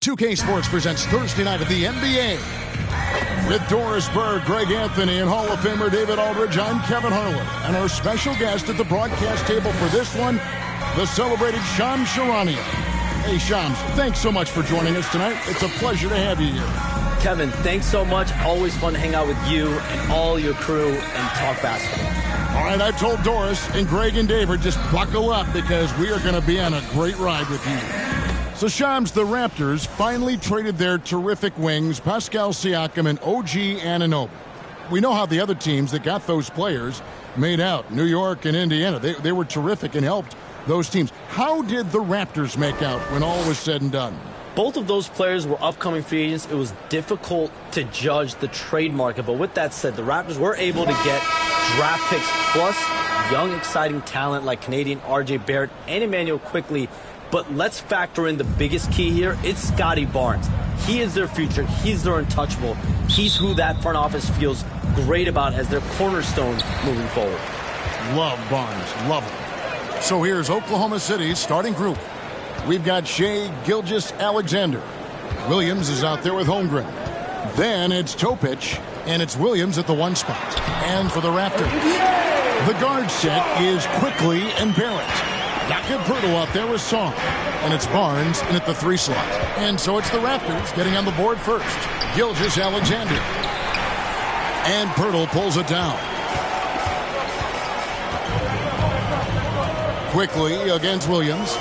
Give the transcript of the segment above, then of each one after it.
2K Sports presents Thursday night of the NBA. With Doris Burke, Greg Anthony, and Hall of Famer David Aldridge, I'm Kevin Harlan. And our special guest at the broadcast table for this one, the celebrated Shams Charania. Hey, Shams, thanks so much for joining us tonight. It's a pleasure to have you here. Kevin, thanks so much. Always fun to hang out with you and all your crew and talk basketball. All right, I've told Doris and Greg and David, just buckle up because we are going to be on a great ride with you. So, Shams, the Raptors finally traded their terrific wings, Pascal Siakam and OG Anunoby. We know how the other teams that got those players made out, New York and Indiana. They were terrific and helped those teams. How did the Raptors make out when all was said and done? Both of those players were upcoming free agents. It was difficult to judge the trade market. But with that said, the Raptors were able to get draft picks plus young, exciting talent like Canadian R.J. Barrett and Emmanuel Quickley. But let's factor in the biggest key here. It's Scotty Barnes. He is their future. He's their untouchable. He's who that front office feels great about as their cornerstone moving forward. Love Barnes. Love him. So here's Oklahoma City's starting group. We've got Shai Gilgeous-Alexander. Williams is out there with Holmgren. Then it's Topic, and it's Williams at the one spot. And for the Raptors, the guard set is Quickley and Barrett. Jakob Poeltl out there with Song. And it's Barnes in at the 3 slot. And so it's the Raptors getting on the board first. Gilgeous-Alexander. And Poeltl pulls it down. Quickley against Williams.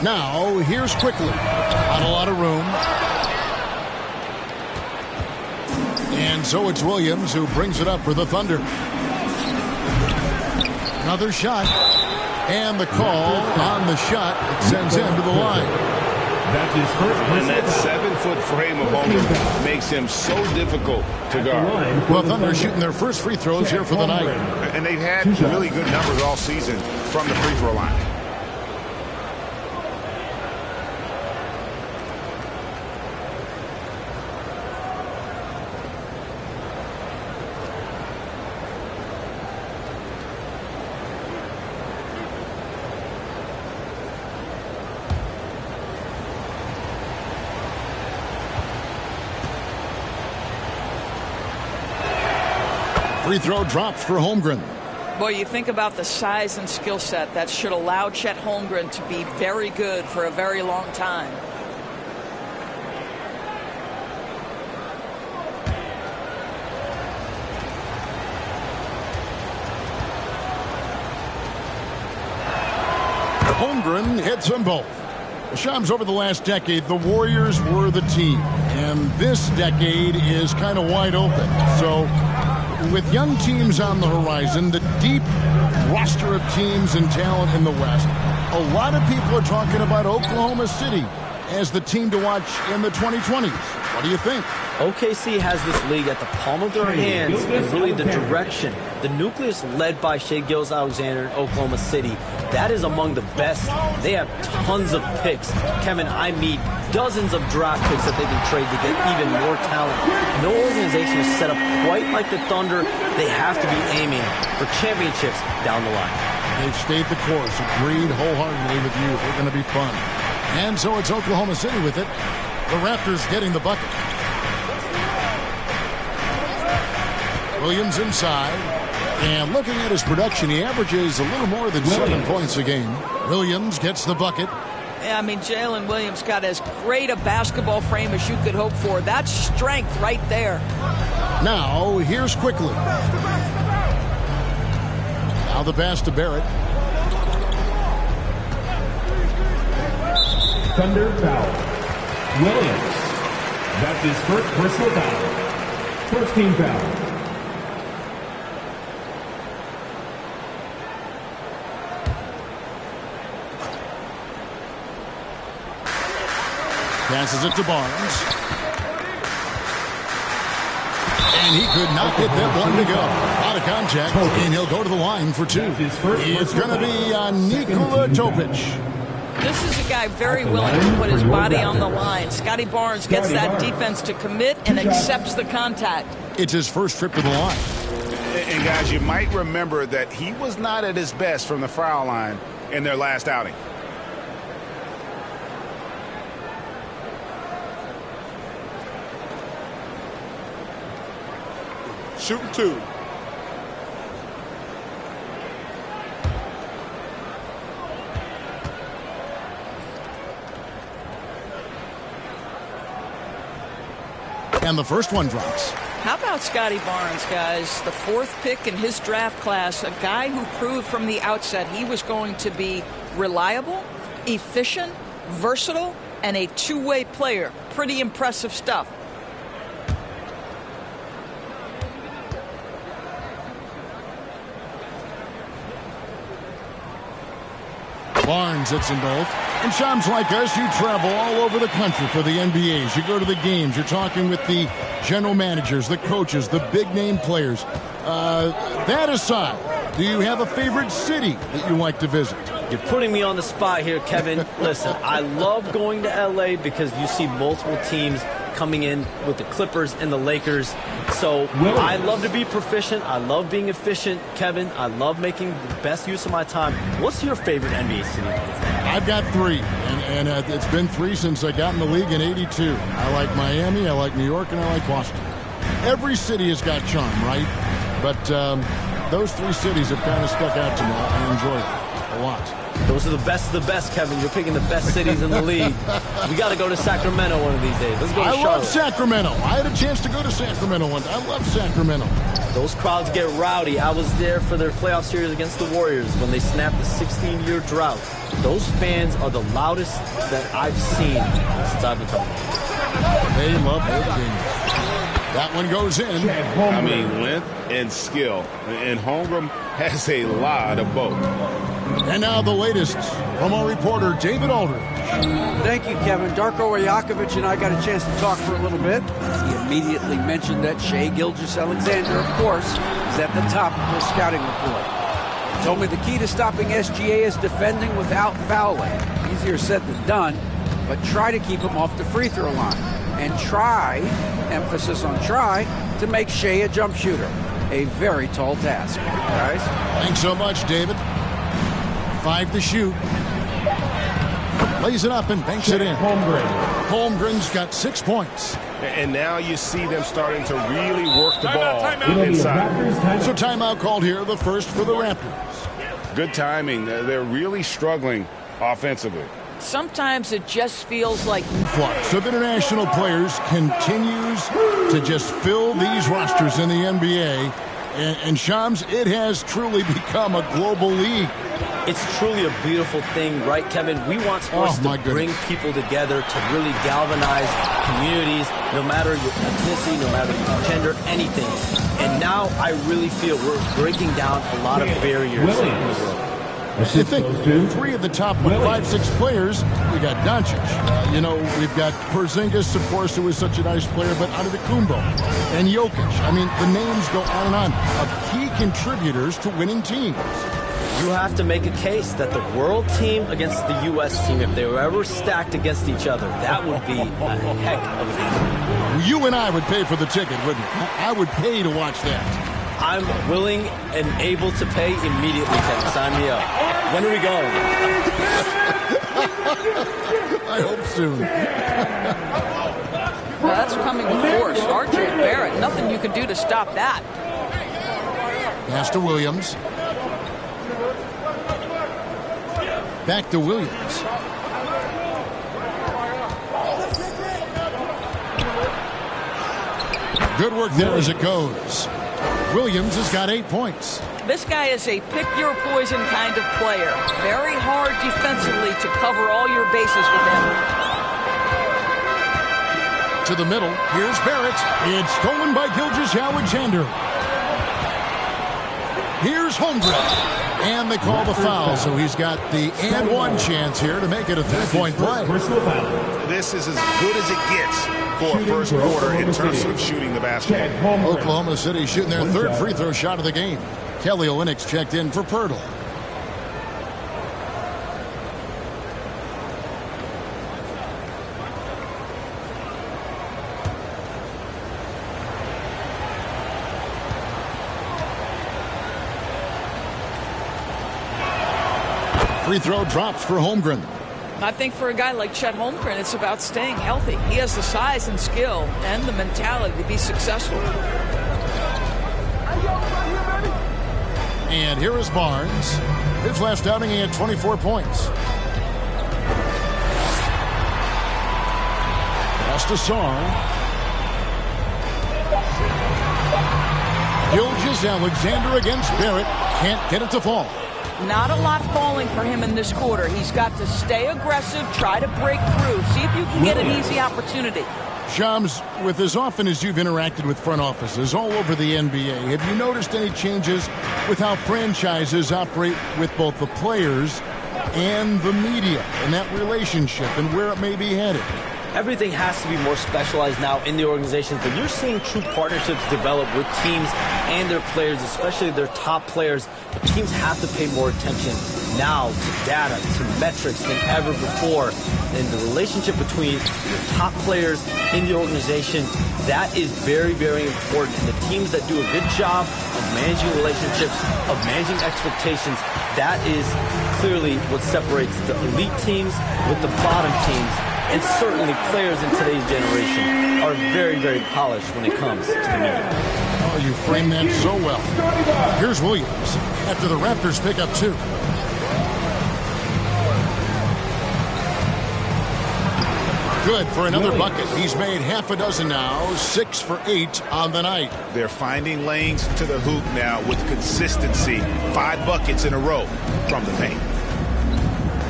Now, here's Quickley. Not a lot of room. And so it's Williams who brings it up for the Thunder. Another shot. And the call on the shot sends him to the line. And that 7-foot frame of Holmgren makes him so difficult to guard. Well, Thunder shooting their first free throws here for the night. And they've had really good numbers all season from the free throw line. Free throw drops for Holmgren. Boy, you think about the size and skill set that should allow Chet Holmgren to be very good for a very long time. Holmgren hits them both. Shams, over the last decade, the Warriors were the team. And this decade is kind of wide open. So, with young teams on the horizon, the deep roster of teams and talent in the West, a lot of people are talking about Oklahoma City as the team to watch in the 2020s. What do you think? OKC has this league at the palm of their hands and really the direction. The nucleus led by Shai Gilgeous-Alexander in Oklahoma City, that is among the best. They have tons of picks. Kevin, I mean dozens of draft picks that they can trade to get even more talent. No organization is set up quite like the Thunder. They have to be aiming for championships down the line. They've stayed the course. Agreed wholeheartedly with you. They're going to be fun. And so it's Oklahoma City with it. The Raptors getting the bucket. Williams inside. And looking at his production, he averages a little more than 7 points a game. Williams gets the bucket. Yeah, I mean, Jalen Williams got as great a basketball frame as you could hope for. That's strength right there. Now, here's Quickley. Now the pass to Barrett. Thunder foul. Williams. That's his first personal foul. First team foul. Passes it to Barnes. And he could not get that one to go. Out of contact, and he'll go to the line for 2. It's going to be Nikola Topic. This is a guy very willing to put his body on the line. Scotty Barnes gets that defense to commit and accepts the contact. It's his first trip to the line. And guys, you might remember that he was not at his best from the foul line in their last outing. shooting 2. And the first one drops. How about Scotty Barnes, guys? The 4th pick in his draft class, a guy who proved from the outset he was going to be reliable, efficient, versatile, and a two-way player. Pretty impressive stuff. Barnes hits them both. And Shams, like us, you travel all over the country for the NBAs. You go to the games. You're talking with the general managers, the coaches, the big-name players. That aside, do you have a favorite city that you like to visit? You're putting me on the spot here, Kevin. Listen, I love going to L.A. because you see multiple teams coming in with the Clippers and the Lakers. So I love to be proficient. I love being efficient, Kevin. I love making the best use of my time. What's your favorite NBA city? I've got 3, and it's been 3 since I got in the league in '82. I like Miami, I like New York, and I like Boston. Every city has got charm, right? But those 3 cities have kind of stuck out to me. I enjoy it a lot. Those are the best of the best, Kevin. You're picking the best cities in the league. We got to go to Sacramento one of these days. Let's go to Charlotte. I love Sacramento. I had a chance to go to Sacramento once. I love Sacramento. Those crowds get rowdy. I was there for their playoff series against the Warriors when they snapped the 16-year drought. Those fans are the loudest that I've seen since I've been coming. They love their games. That one goes in. I mean, length and skill. And Holmgren has a lot of both. And now the latest from our reporter, David Aldridge. Thank you, Kevin. Darko Rajakovic and I got a chance to talk for a little bit. He immediately mentioned that Shai Gilgeous-Alexander, of course, is at the top of the scouting report. He told me the key to stopping SGA is defending without fouling. Easier said than done, but try to keep him off the free throw line. And try, emphasis on try, to make Shai a jump shooter. A very tall task, guys. Thanks so much, David. 5 to shoot. Lays it up and banks it in. Holmgren's got 6 points. And now you see them starting to really work the ball inside. So timeout called here, the first for the Raptors. Good timing. They're really struggling offensively. Sometimes it just feels like Flux of international players continues to just fill these rosters in the NBA. And Shams, it has truly become a global league. It's truly a beautiful thing, right, Kevin? We want sports to bring people together, to really galvanize communities, no matter your ethnicity, no matter your gender, anything. And now I really feel we're breaking down a lot of barriers in the world. I think 3 of the top 5-6 players, we got Doncic. We've got Porzingis, of course, who is such a nice player, but Antetokounmpo and Jokic. I mean, the names go on and on of key contributors to winning teams. You have to make a case that the world team against the U.S. team, if they were ever stacked against each other, that would be a heck of a game. You and I would pay for the ticket, wouldn't we? I would pay to watch that. I'm willing and able to pay immediately, Kevin. Sign me up. When are we going? I hope soon. Well, that's coming with force. RJ Barrett, nothing you can do to stop that. Pass to Williams. Back to Williams. Good work there as it goes. Williams has got 8 points. This guy is a pick-your-poison kind of player. Very hard defensively to cover all your bases with him. To the middle. Here's Barrett. It's stolen by Gilgeous-Alexander. Here's Holmgren. And they call the foul, so he's got the and one chance here to make it a 3-point play. This is as good as it gets for a first quarter in terms of shooting the basketball. Oklahoma City shooting their 3rd free throw shot of the game. Kelly Olynyk checked in for Pirtle. Free throw drops for Holmgren. I think for a guy like Chet Holmgren, it's about staying healthy. He has the size and skill and the mentality to be successful. And here is Barnes. His last outing, he had 24 points. Pass to Sarr. Gilgeous-Alexander against Barrett. Can't get it to fall. Not a lot falling for him in this quarter. He's got to stay aggressive, try to break through, see if you can get an easy opportunity. Shams, with as often as you've interacted with front offices all over the NBA, have you noticed any changes with how franchises operate with both the players and the media and that relationship and where it may be headed? Everything has to be more specialized now in the organizations, but you're seeing true partnerships develop with teams and their players, especially their top players. But teams have to pay more attention now to data, to metrics than ever before. And the relationship between your top players in the organization, that is very, very important. And the teams that do a good job of managing relationships, of managing expectations, that is clearly what separates the elite teams with the bottom teams. And certainly players in today's generation are very, very polished when it comes to the media. Oh, you framed that so well. Here's Williams after the Raptors pick up 2. Good for another bucket. He's made half a dozen now, 6 for 8 on the night. They're finding lanes to the hoop now with consistency. 5 buckets in a row from the paint.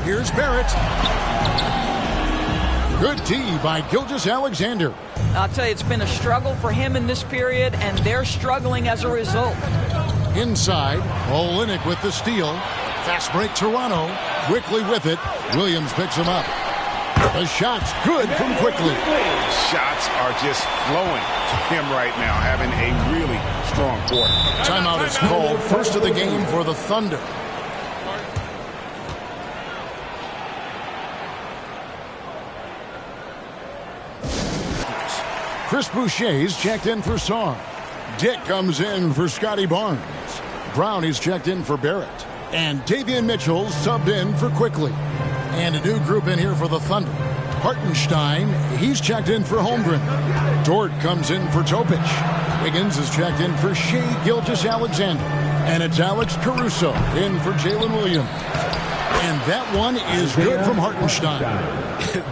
Here's Barrett. Good D by Gilgeous-Alexander. I'll tell you, it's been a struggle for him in this period, and they're struggling as a result. Inside, Olynyk with the steal. Fast break Toronto. Quickly with it. Williams picks him up. The shot's good from Quickly. Shots are just flowing for him right now, having a really strong quarter. Timeout is called. First of the game for the Thunder. Chris Boucher's checked in for Sarr. Dick comes in for Scotty Barnes. Brownie's checked in for Barrett. And Davion Mitchell's subbed in for Quickly. And a new group in here for the Thunder. Hartenstein, he's checked in for Holmgren. Dort comes in for Topic. Wiggins is checked in for Shea Gilgeous-Alexander. And it's Alex Caruso in for Jalen Williams. And that one is good from Hartenstein.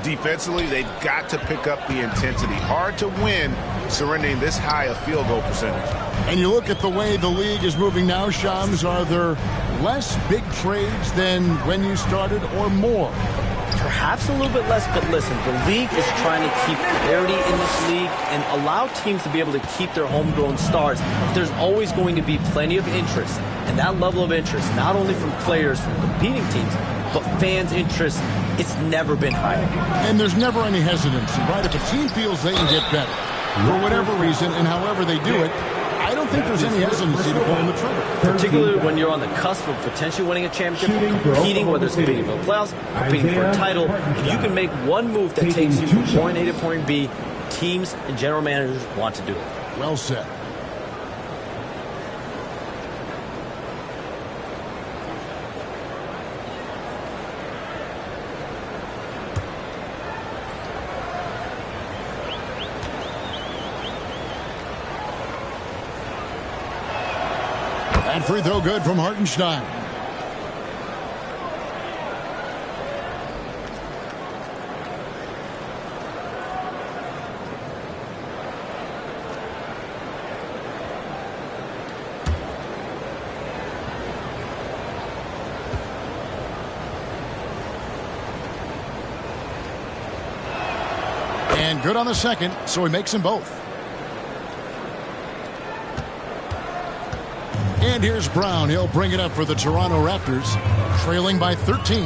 Defensively, they've got to pick up the intensity. Hard to win surrendering this high a field goal percentage. And you look at the way the league is moving now, Shams, are there less big trades than when you started or more? Perhaps a little bit less, but listen, the league is trying to keep parity in this league and allow teams to be able to keep their homegrown stars. There's always going to be plenty of interest, and that level of interest, not only from players from competing teams, but fans' interest, it's never been higher. And there's never any hesitancy, right? If a team feels they can get better, for whatever reason, and however they do it, I don't think there's any hesitancy to pull the trigger. Particularly when you're on the cusp of potentially winning a championship, competing, whether it's competing for the playoffs, competing for a title. If you can make one move that takes you from point A to point B, teams and general managers want to do it. Well said. And free throw good from Hartenstein. And good on the second, so he makes them both. And here's Brown. He'll bring it up for the Toronto Raptors, trailing by 13.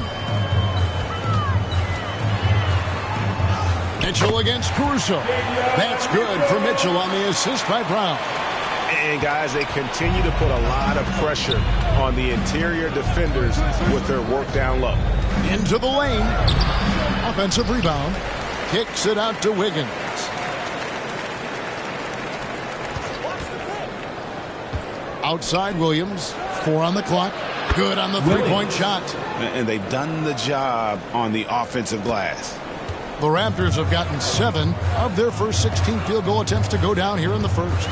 Mitchell against Caruso. That's good for Mitchell on the assist by Brown. And, guys, they continue to put a lot of pressure on the interior defenders with their work down low. Into the lane. Offensive rebound. Kicks it out to Wiggins. Outside Williams. 4 on the clock. Good on the three-point shot. And they've done the job on the offensive glass. The Raptors have gotten 7 of their first 16 field goal attempts to go down here in the first.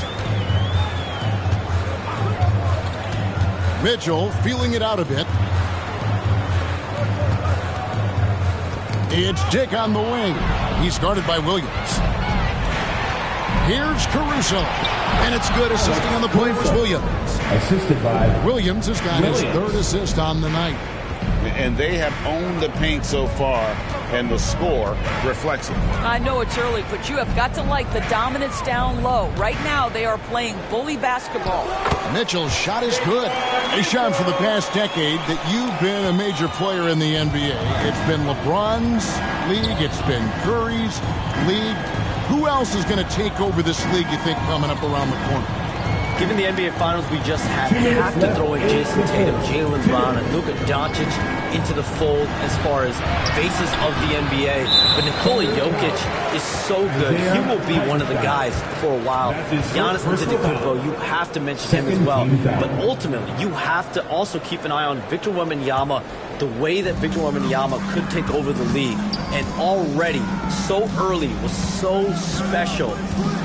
Mitchell feeling it out a bit. It's Dick on the wing. He's guarded by Williams. Here's Caruso. And it's good. Assisting on the play was Williams. Assisted by Williams has got his third assist on the night. And they have owned the paint so far, and the score reflects it. I know it's early, but you have got to like the dominance down low. Right now, they are playing bully basketball. Mitchell's shot is good. Hey, Sean, for the past decade that you've been a major player in the NBA, it's been LeBron's league, it's been Curry's league. Who else is going to take over this league, you think, coming up around the corner? Given the NBA Finals we just had, we have to throw in Jason Tatum, Jaylen Brown, and Luka Doncic into the fold as far as faces of the NBA. But Nikola Jokic is so good. He will be one of the guys for a while. Giannis Antetokounmpo, you have to mention him as well. But ultimately, you have to also keep an eye on Victor Wembanyama, the way that Victor Wembanyama could take over the league. And already, so early, was so special.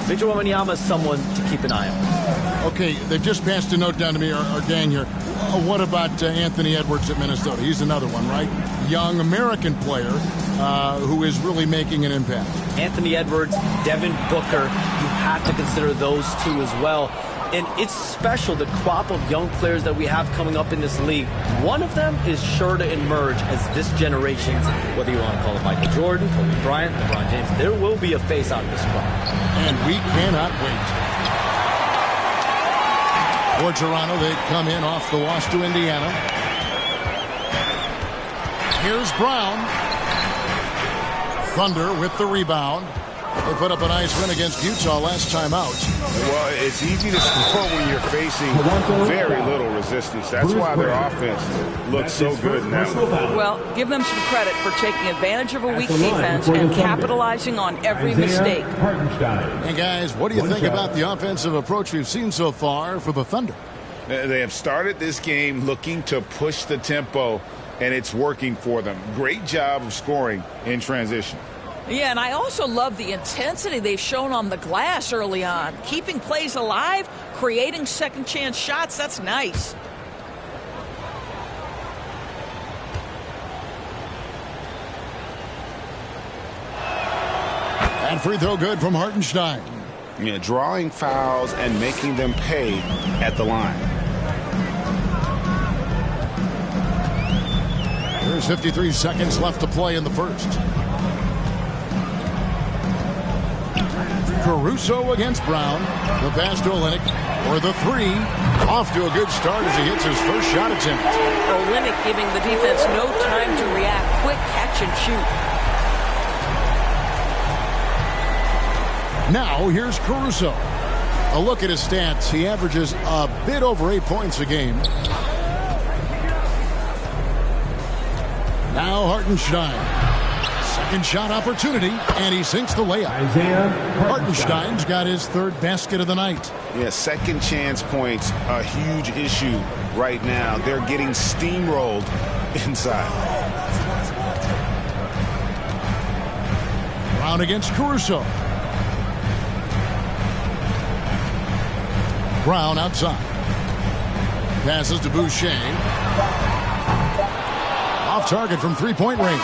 Victor Wembanyama is someone to keep an eye on. Okay, they've just passed a note down to me, our gang here. What about Anthony Edwards at Minnesota? He's another one, right? Young American player who is really making an impact. Anthony Edwards, Devin Booker, you have to consider those two as well. And it's special, the crop of young players that we have coming up in this league. One of them is sure to emerge as this generation's, whether you want to call it Michael Jordan, Kobe Bryant, LeBron James, there will be a face on this crop. And we cannot wait. For Toronto, they come in off the wash to Indiana. Here's Brown. Thunder with the rebound. They put up a nice win against Utah last time out. Well, it's easy to score when you're facing very little resistance. That's why their offense looks so good now. Well, give them some credit for taking advantage of a weak defense and capitalizing on every mistake. Hey, guys, what do you think about the offensive approach we've seen so far for the Thunder? They have started this game looking to push the tempo, and it's working for them. Great job of scoring in transition. Yeah, and I also love the intensity they've shown on the glass early on. Keeping plays alive, creating second chance shots, that's nice. And free throw good from Hartenstein. Yeah, drawing fouls and making them pay at the line. There's 53 seconds left to play in the first. Caruso against Brown. The pass to Olynyk for the three. Off to a good start as he hits his first shot attempt. Olynyk giving the defense no time to react. Quick catch and shoot. Now here's Caruso. A look at his stats. He averages a bit over 8 points a game. Now Hartenstein. Second shot opportunity, and he sinks the layup. Hartenstein's got his third basket of the night. Yeah, second chance points, a huge issue right now. They're getting steamrolled inside. Brown against Caruso. Brown outside. Passes to Boucher. Off target from three-point range.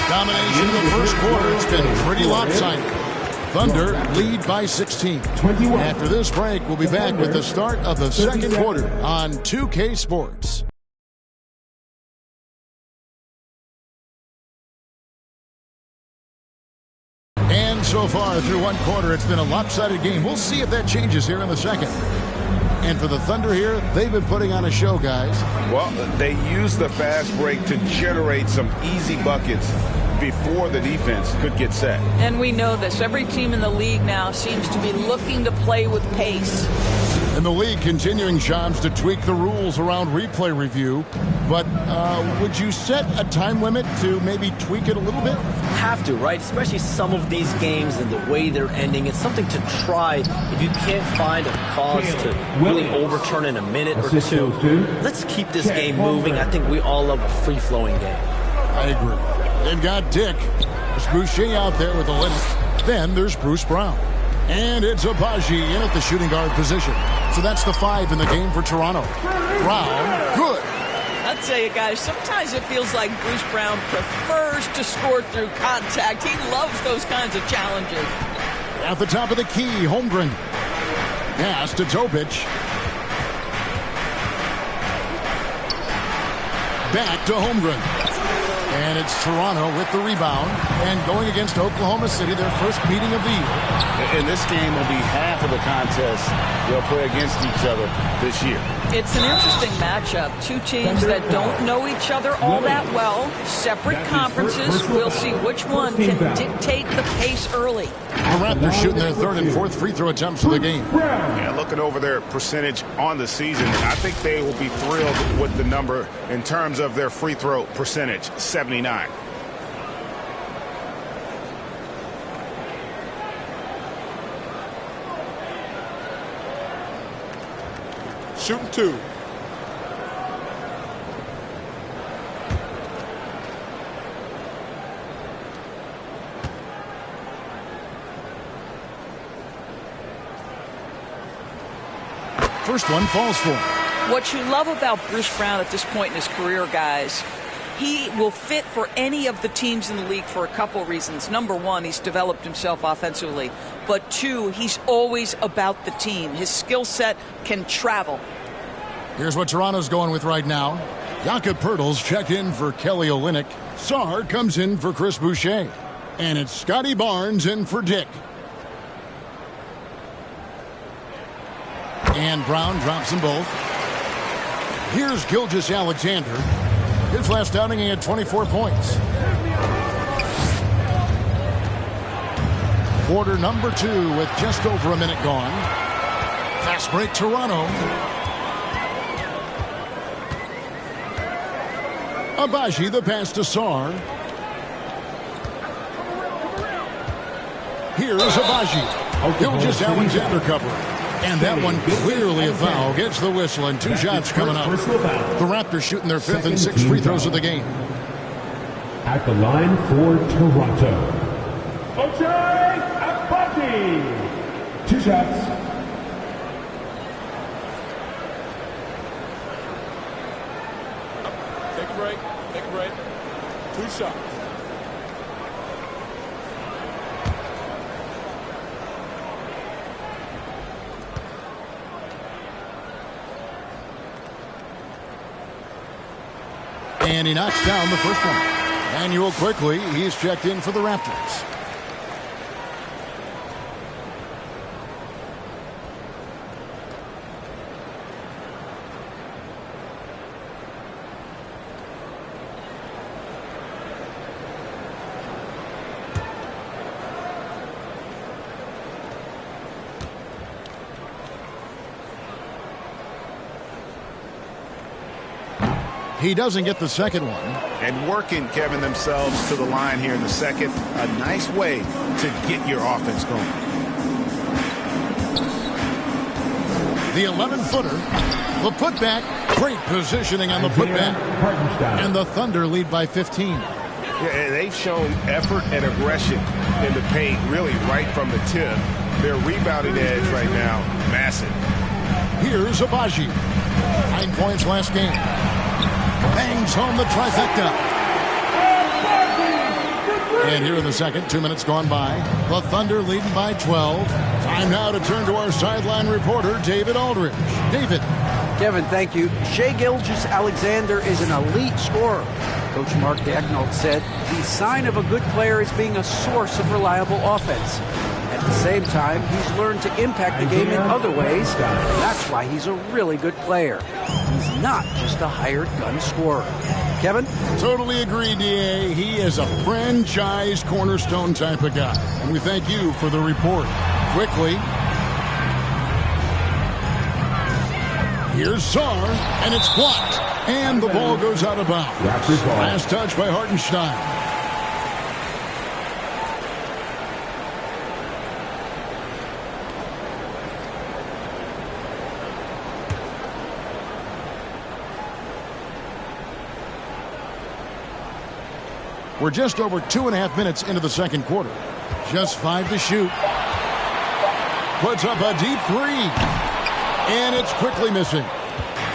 Domination in the first quarter. It's been pretty lopsided. Thunder lead by 16. After this break, we'll be back with the start of the second quarter on 2K Sports. And so far through one quarter, it's been a lopsided game. We'll see if that changes here in the second. And for the Thunder here, they've been putting on a show, guys. Well, they used the fast break to generate some easy buckets before the defense could get set. And we know this. Every team in the league now seems to be looking to play with pace. And the league continuing, Shams, to tweak the rules around replay review. But would you set a time limit to maybe tweak it a little bit? Have to, right? Especially some of these games and the way they're ending. It's something to try if you can't find a cause to really overturn in a minute or two. Let's keep this game moving. I think we all love a free-flowing game. I agree. They've got Dick. There's Boucher out there with the limit. Then there's Bruce Brown. And it's Abaji in at the shooting guard position. So that's the 5 in the game for Toronto. Brown, good. I'll tell you guys, sometimes it feels like Bruce Brown prefers to score through contact. He loves those kinds of challenges. At the top of the key, Holmgren. Pass to Topic. Back to Holmgren. And it's Toronto with the rebound. And going against Oklahoma City, their first meeting of the year. And this game will be half of the contest they'll play against each other this year. It's an interesting matchup. Two teams that don't know each other all that well. Separate conferences. We'll see which one can dictate the pace early. The Raptors shooting their 3rd and 4th free throw attempts of the game. Yeah, looking over their percentage on the season, I think they will be thrilled with the number in terms of their free throw percentage, 79. Shooting 2. First one falls for him. What you love about Bruce Brown at this point in his career, guys, he will fit for any of the teams in the league for a couple reasons. Number one, he's developed himself offensively. But two, he's always about the team. His skill set can travel. Here's what Toronto's going with right now. Jakob Poeltl's checked in for Kelly Olynyk. Sarr comes in for Chris Boucher. And it's Scotty Barnes in for Dick. And Brown drops them both. Here's Gilgeous Alexander. His last outing, he had 24 points. Quarter number 2 with just over a minute gone. Fast break Toronto. Abaji, the pass to Sarr. Here's Abaji. Gilgeous Alexander covering. And that one clearly a foul. Gets the whistle and 2 shots coming up. The Raptors shooting their 5th and 6th free throws of the game. At the line for Toronto, Ochai Abaji. 2 shots. Take a break. Take a break. 2 shots. And he knocks down the first one. Manuel quickly, he's checked in for the Raptors. He doesn't get the second one. And working, Kevin, themselves to the line here in the second. A nice way to get your offense going. The 11-footer. The putback. Great positioning on the putback. And the Thunder lead by 15. Yeah, they've shown effort and aggression in the paint, really right from the tip. Their rebounding edge right now, massive. Here's Abaji. 9 points last game. Bangs home the trifecta. And here in the second, 2 minutes gone by. The Thunder leading by 12. Time now to turn to our sideline reporter, David Aldridge. David. Kevin, thank you. Shai Gilgeous-Alexander is an elite scorer. Coach Mark Daigneault said the sign of a good player is being a source of reliable offense. At the same time, he's learned to impact the game in other ways, and that's why he's a really good player. He's not just a hired gun scorer. Kevin? Totally agree, D.A. He is a franchise cornerstone type of guy. And we thank you for the report. Quickly. Here's Sarr, and it's blocked. And the ball goes out of bounds. Last touch by Hartenstein. We're just over 2.5 minutes into the second quarter. Just 5 to shoot. puts up a deep three. And it's quickly missing.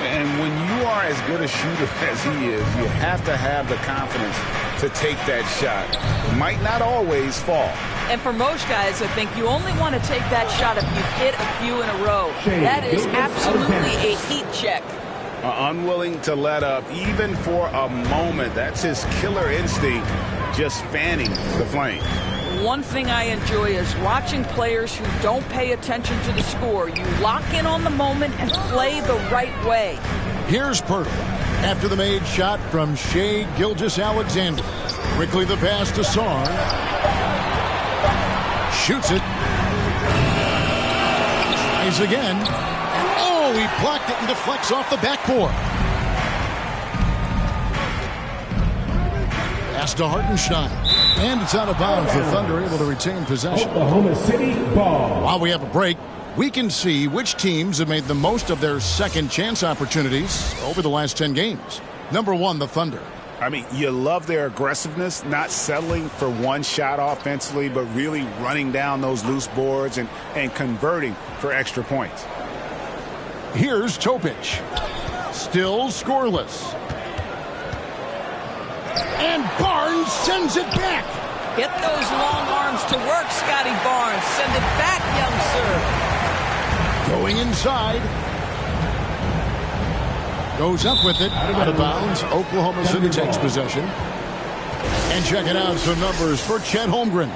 And when you are as good a shooter as he is, you have to have the confidence to take that shot. Might not always fall. And for most guys, I think you only want to take that shot if you've hit a few in a row. That is absolutely a heat check. Unwilling to let up, even for a moment. That's his killer instinct, just fanning the flame. One thing I enjoy is watching players who don't pay attention to the score. You lock in on the moment and play the right way. Here's Pirtle after the made shot from Shai Gilgeous-Alexander. Quickly the pass to Sarr. Shoots it. Tries again. Oh, he blocked it and deflects off the backboard. Pass to Hartenstein. And it's out of bounds. The Thunder able to retain possession. Oklahoma City ball. While we have a break, we can see which teams have made the most of their second chance opportunities over the last 10 games. Number 1, the Thunder. I mean, you love their aggressiveness, not settling for one shot offensively, but really running down those loose boards and converting for extra points. Here's Topic. Still scoreless. And Barnes sends it back. Get those long arms to work, Scotty Barnes. Send it back, young sir. Going inside. Goes up with it. Out of bounds. Oklahoma City takes possession. And check it out. Some numbers for Chet Holmgren.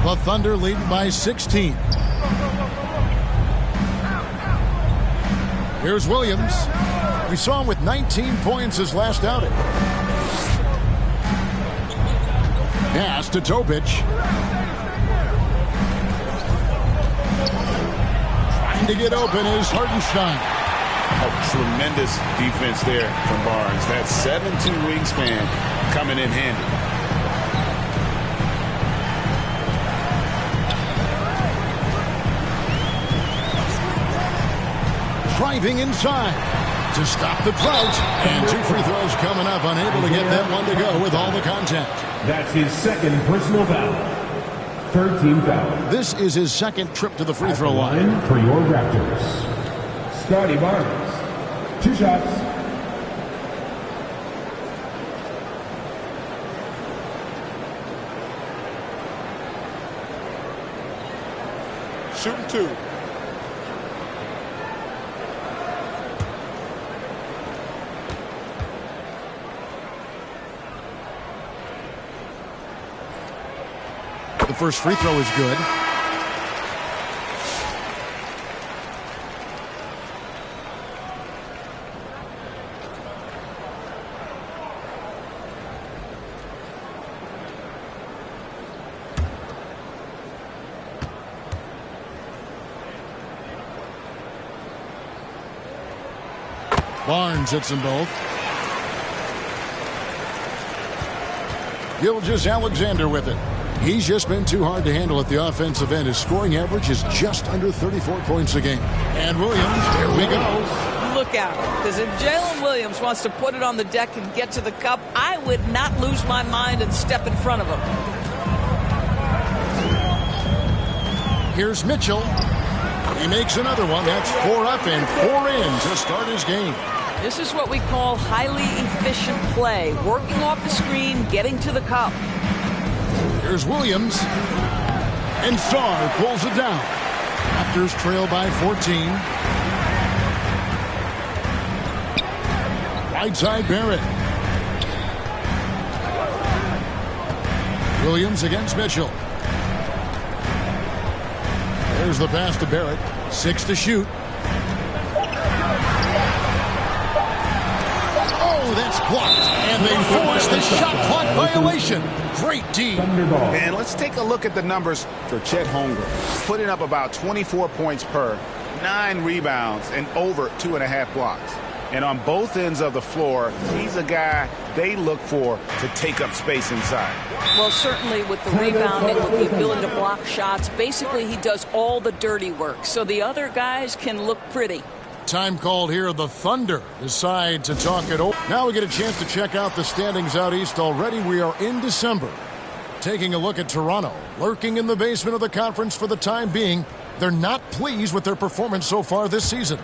The Thunder leading by 16. Here's Williams. We saw him with 19 points his last outing. Pass to Topic. Trying to get open is Hartenstein. A tremendous defense there from Barnes. That 7'2" wingspan coming in handy. Driving inside to stop the drought. And 2 free throws coming up. Unable to get that one to go with all the contact. That's his second personal foul. Third team foul. This is his second trip to the free throw line. For your Raptors, Scotty Barnes. 2 shots. Shooting 2. The first free throw is good. Barnes hits them both. Gilgeous-Alexander with it. He's just been too hard to handle at the offensive end. His scoring average is just under 34 points a game. And Williams, here we go. Look out, because if Jalen Williams wants to put it on the deck and get to the cup, I would not lose my mind and step in front of him. Here's Mitchell. He makes another one. That's 4 up and 4 in to start his game. This is what we call highly efficient play. Working off the screen, getting to the cup. Here's Williams. And Sarr pulls it down. Raptors trail by 14. Right side Barrett. Williams against Mitchell. There's the pass to Barrett. 6 to shoot. Oh, that's blocked. And they force the shot clock violation. Great D. And let's take a look at the numbers for Chet Holmgren. Putting up about 24 points per, 9 rebounds, and over 2.5 blocks. And on both ends of the floor, he's a guy they look for to take up space inside. Well, certainly with the rebounding, with the ability to block shots, basically he does all the dirty work. So the other guys can look pretty. Time called here. The Thunder decide to talk it over. Now we get a chance to check out the standings out east already. We are in December. Taking a look at Toronto, lurking in the basement of the conference for the time being. They're not pleased with their performance so far this season.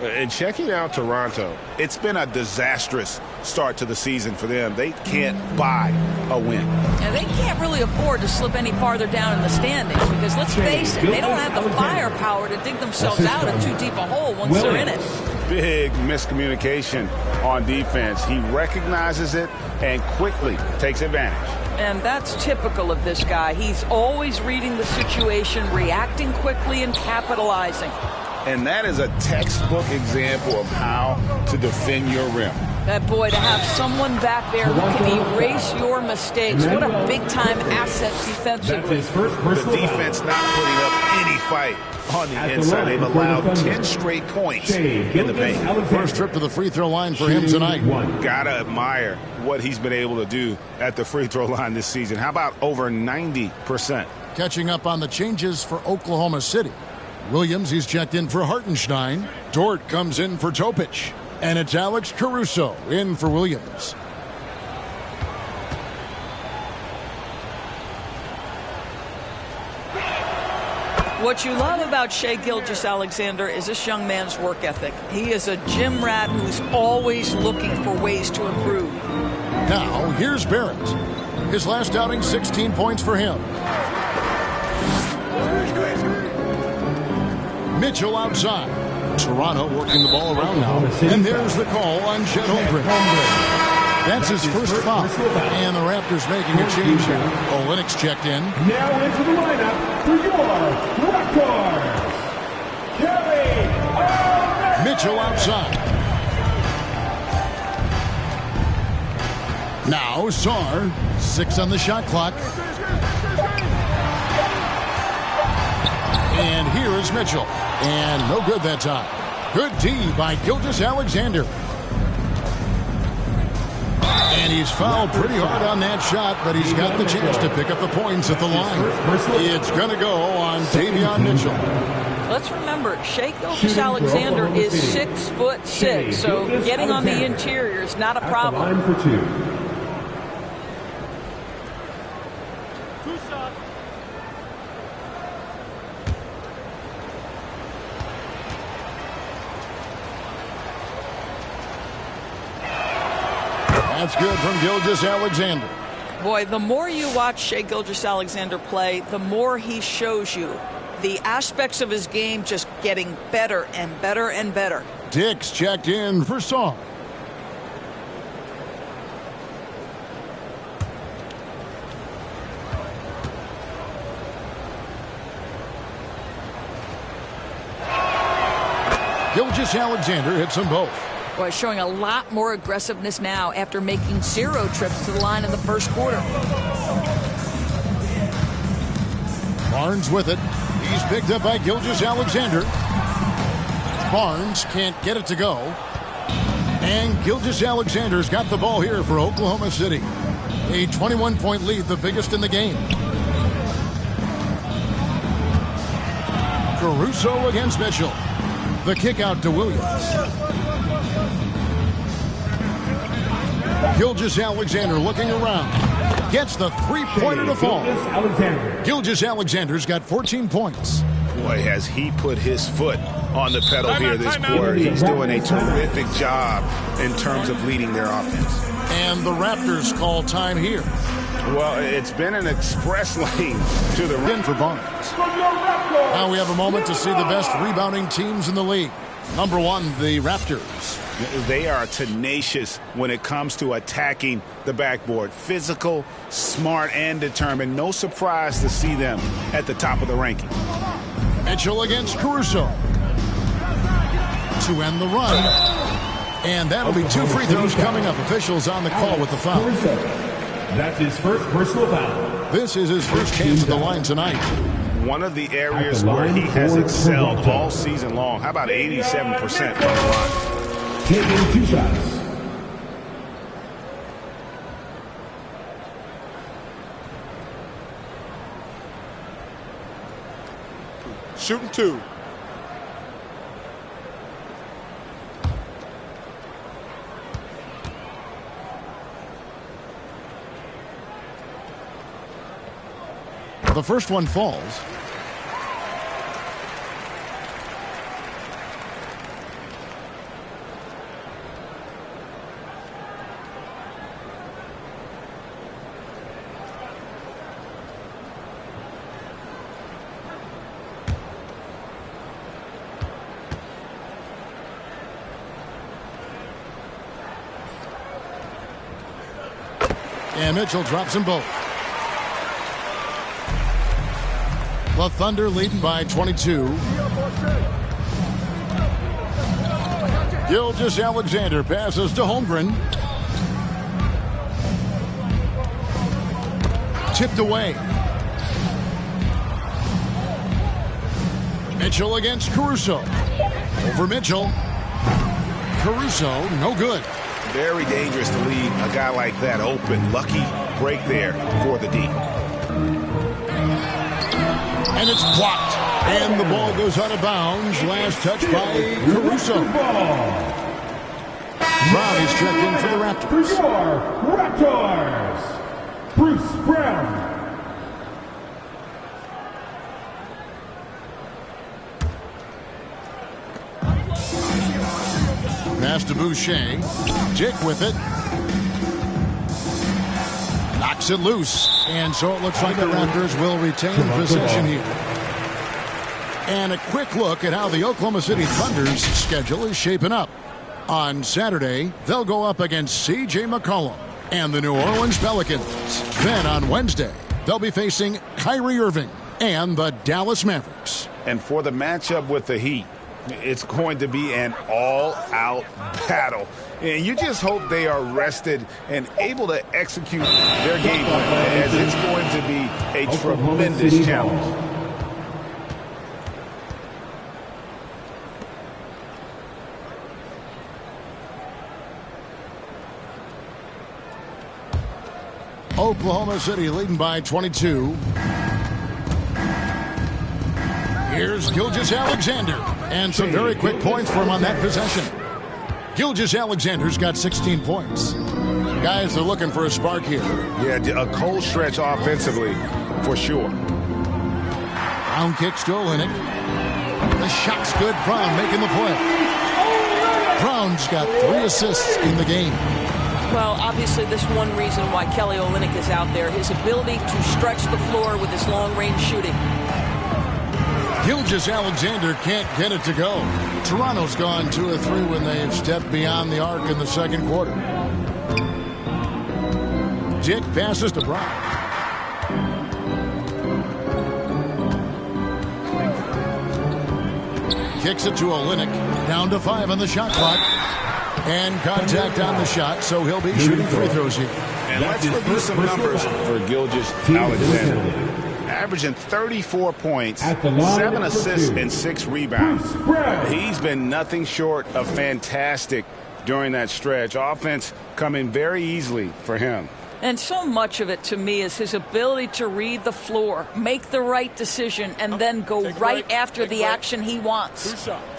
And checking out Toronto, it's been a disastrous start to the season for them. They can't buy a win. Yeah, they can't really afford to slip any farther down in the standings because, let's face it, they don't have the firepower to dig themselves out of too deep a hole once they're in it. Big miscommunication on defense. He recognizes it and quickly takes advantage. And that's typical of this guy. He's always reading the situation, reacting quickly, and capitalizing. And that is a textbook example of how to defend your rim. That boy, to have someone back there who can erase your mistakes. What a big-time asset defensively. The defense not putting up any fight on the inside. They've allowed 10 straight points in the paint. First trip to the free throw line for him tonight. Gotta admire what he's been able to do at the free throw line this season. How about over 90%? Catching up on the changes for Oklahoma City. Williams, he's checked in for Hartenstein. Dort comes in for Topic. And it's Alex Caruso in for Williams. What you love about Shai Gilgeous-Alexander is this young man's work ethic. He is a gym rat who's always looking for ways to improve. Now, here's Barrett. His last outing, 16 points for him. Mitchell outside. Toronto working the ball around now. And there's the call on Chet Holmgren. That's his first foul. And the Raptors making a change here. Olenek's checked in. Now into the lineup for your Raptors, Kelly Mitchell outside. Now Sarr, 6 on the shot clock. And here is Mitchell. And no good that time. Good D by Gilgeous-Alexander. And he's fouled pretty hard on that shot, but he's got the chance to pick up the points at the line. It's going to go on Davion Mitchell. Let's remember, Shai Gilgeous-Alexander is 6'6", so getting on the interior is not a problem. Line for two. That's good from Gilgeous-Alexander. Boy, the more you watch Shai Gilgeous-Alexander play, the more he shows you the aspects of his game just getting better and better and better. Dix checked in for Sarr. Gilgeous-Alexander hits them both. Boy, showing a lot more aggressiveness now after making 0 trips to the line in the first quarter. Barnes with it. He's picked up by Gilgeous-Alexander. Barnes can't get it to go. And Gilgeous-Alexander's got the ball here for Oklahoma City. A 21-point lead, the biggest in the game. Caruso against Mitchell. The kick out to Williams. Gilgeous-Alexander looking around. Gets the three-pointer to fall. Gilgeous-Alexander's got 14 points. Boy, has he put his foot on the pedal here this quarter. He's doing a terrific job in terms of leading their offense. And the Raptors call time here. Well, it's been an express lane to the in for Barnes. Now we have a moment to see the best rebounding teams in the league. Number 1, the Raptors. They are tenacious when it comes to attacking the backboard. Physical, smart, and determined. No surprise to see them at the top of the ranking. Mitchell against Caruso. To end the run. And that'll be 2 free throws coming up. Officials on the call with the foul. That's his first personal foul. This is his first chance at the line tonight. One of the areas where he has excelled all season long. How about 87% on the line? Taking 2 shots. Shooting 2. The first one falls. And Mitchell drops them both. The Thunder leading by 22. Gilgeous-Alexander passes to Holmgren. Tipped away. Mitchell against Caruso. Over Mitchell. Caruso, no good. Very dangerous to leave a guy like that open. Lucky break there for the D. And it's blocked. And the ball goes out of bounds. Last touch by Caruso. Brown is checked in for the Raptors. For your Raptors, Bruce Brown. Pass to Boucher. Dick with it. Knocks it loose. And so it looks like the Raptors will retain possession here. And a quick look at how the Oklahoma City Thunder's schedule is shaping up. On Saturday, they'll go up against C.J. McCollum and the New Orleans Pelicans. Then on Wednesday, they'll be facing Kyrie Irving and the Dallas Mavericks. And for the matchup with the Heat, it's going to be an all-out battle. And you just hope they are rested and able to execute their game plan, as it's going to be a tremendous challenge. Oklahoma City leading by 22. Here's Gilgeous-Alexander. And some very quick points for him on that possession. Gilgeous-Alexander's got 16 points. Guys are looking for a spark here. Yeah, a cold stretch offensively, for sure. Brown kicks to Olynyk. The shot's good. Brown making the play. Brown's got 3 assists in the game. Well, obviously, this one reason why Kelly Olynyk is out there, his ability to stretch the floor with his long-range shooting. Gilgeous-Alexander can't get it to go. Toronto's gone 2 of 3 when they've stepped beyond the arc in the second quarter. Dick passes to Brown. Kicks it to Olynyk. Down to 5 on the shot clock. And contact on the shot, so he'll be shooting free throws here. And let's review some numbers for Gilgeous-Alexander. Averaging 34 points, 7 assists, and 6 rebounds. He's been nothing short of fantastic during that stretch. Offense coming very easily for him. And so much of it, to me, is his ability to read the floor, make the right decision, and then go right after the action he wants. 2 shots.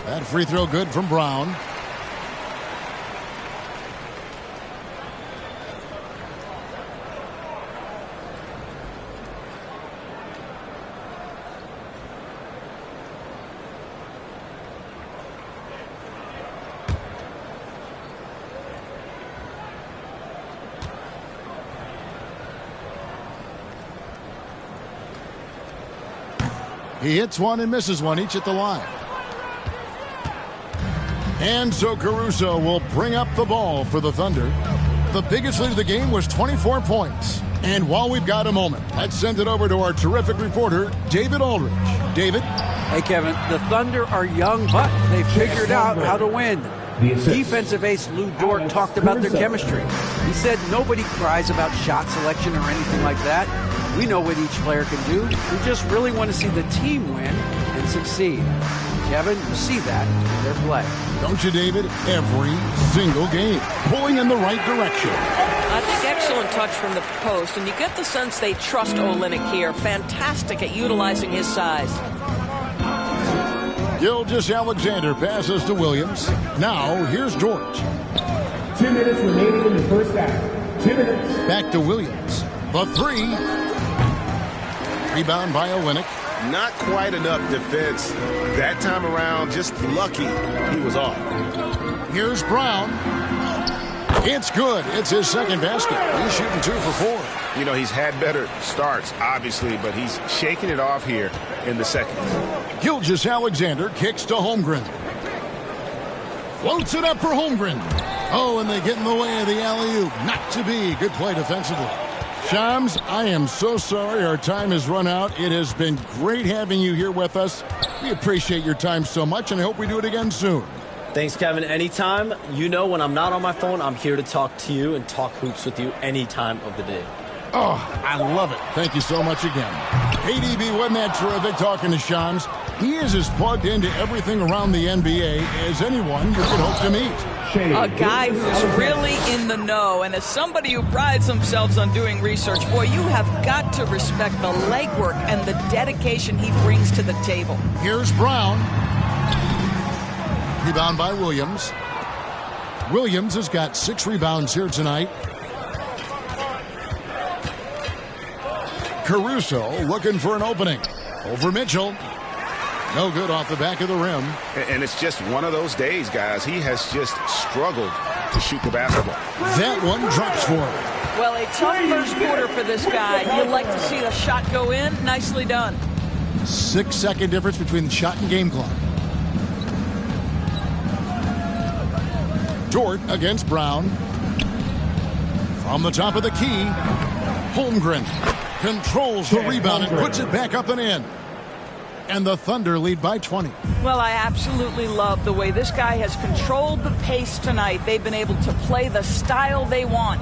That free throw good from Brown. He hits one and misses one, each at the line. And so Caruso will bring up the ball for the Thunder. The biggest lead of the game was 24 points. And while we've got a moment, let's send it over to our terrific reporter, David Aldridge. David? Hey, Kevin, the Thunder are young, but they figured out how to win. Defensive ace Lou Dort talked about their chemistry. He said nobody cries about shot selection or anything like that. We know what each player can do. We just really want to see the team win and succeed. Kevin, you see that in their play. Don't you, David? Every single game. Pulling in the right direction. I think excellent touch from the post, and you get the sense they trust Olynyk here. Fantastic at utilizing his size. Gilgeous-Alexander passes to Williams. Now, here's George. 2 minutes remaining in the first half. 2 minutes. Back to Williams. The three. Rebound by Olynyk. Not quite enough defense. That time around, just lucky he was off. Here's Brown. It's good. It's his second basket. He's shooting 2 for 4. You know, he's had better starts, obviously, but he's shaking it off here in the second. Gilgeous-Alexander kicks to Holmgren. Floats it up for Holmgren. Oh, and they get in the way of the alley-oop. Not to be. Good play defensively. Shams, I am so sorry our time has run out. It has been great having you here with us. We appreciate your time so much, and I hope we do it again soon. Thanks, Kevin. Anytime. You know, when I'm not on my phone, I'm here to talk to you and talk hoops with you any time of the day. Oh, I love it. Thank you so much again. KDB, wasn't that terrific talking to Shams? He is as plugged into everything around the NBA as anyone you could hope to meet. A guy who's really in the know, and as somebody who prides themselves on doing research, boy, you have got to respect the legwork and the dedication he brings to the table. Here's Brown. Rebound by Williams. Williams has got 6 rebounds here tonight. Caruso looking for an opening. Over Mitchell. No good off the back of the rim. And it's just one of those days, guys. He has just struggled to shoot the basketball. That one drops for him. Well, a tough first quarter for this guy. You'd like to see the shot go in. Nicely done. 6-second difference between the shot and game clock. Dort against Brown. From the top of the key, Holmgren controls the rebound and puts it back up and in. And the Thunder lead by 20. Well, I absolutely love the way this guy has controlled the pace tonight. They've been able to play the style they want.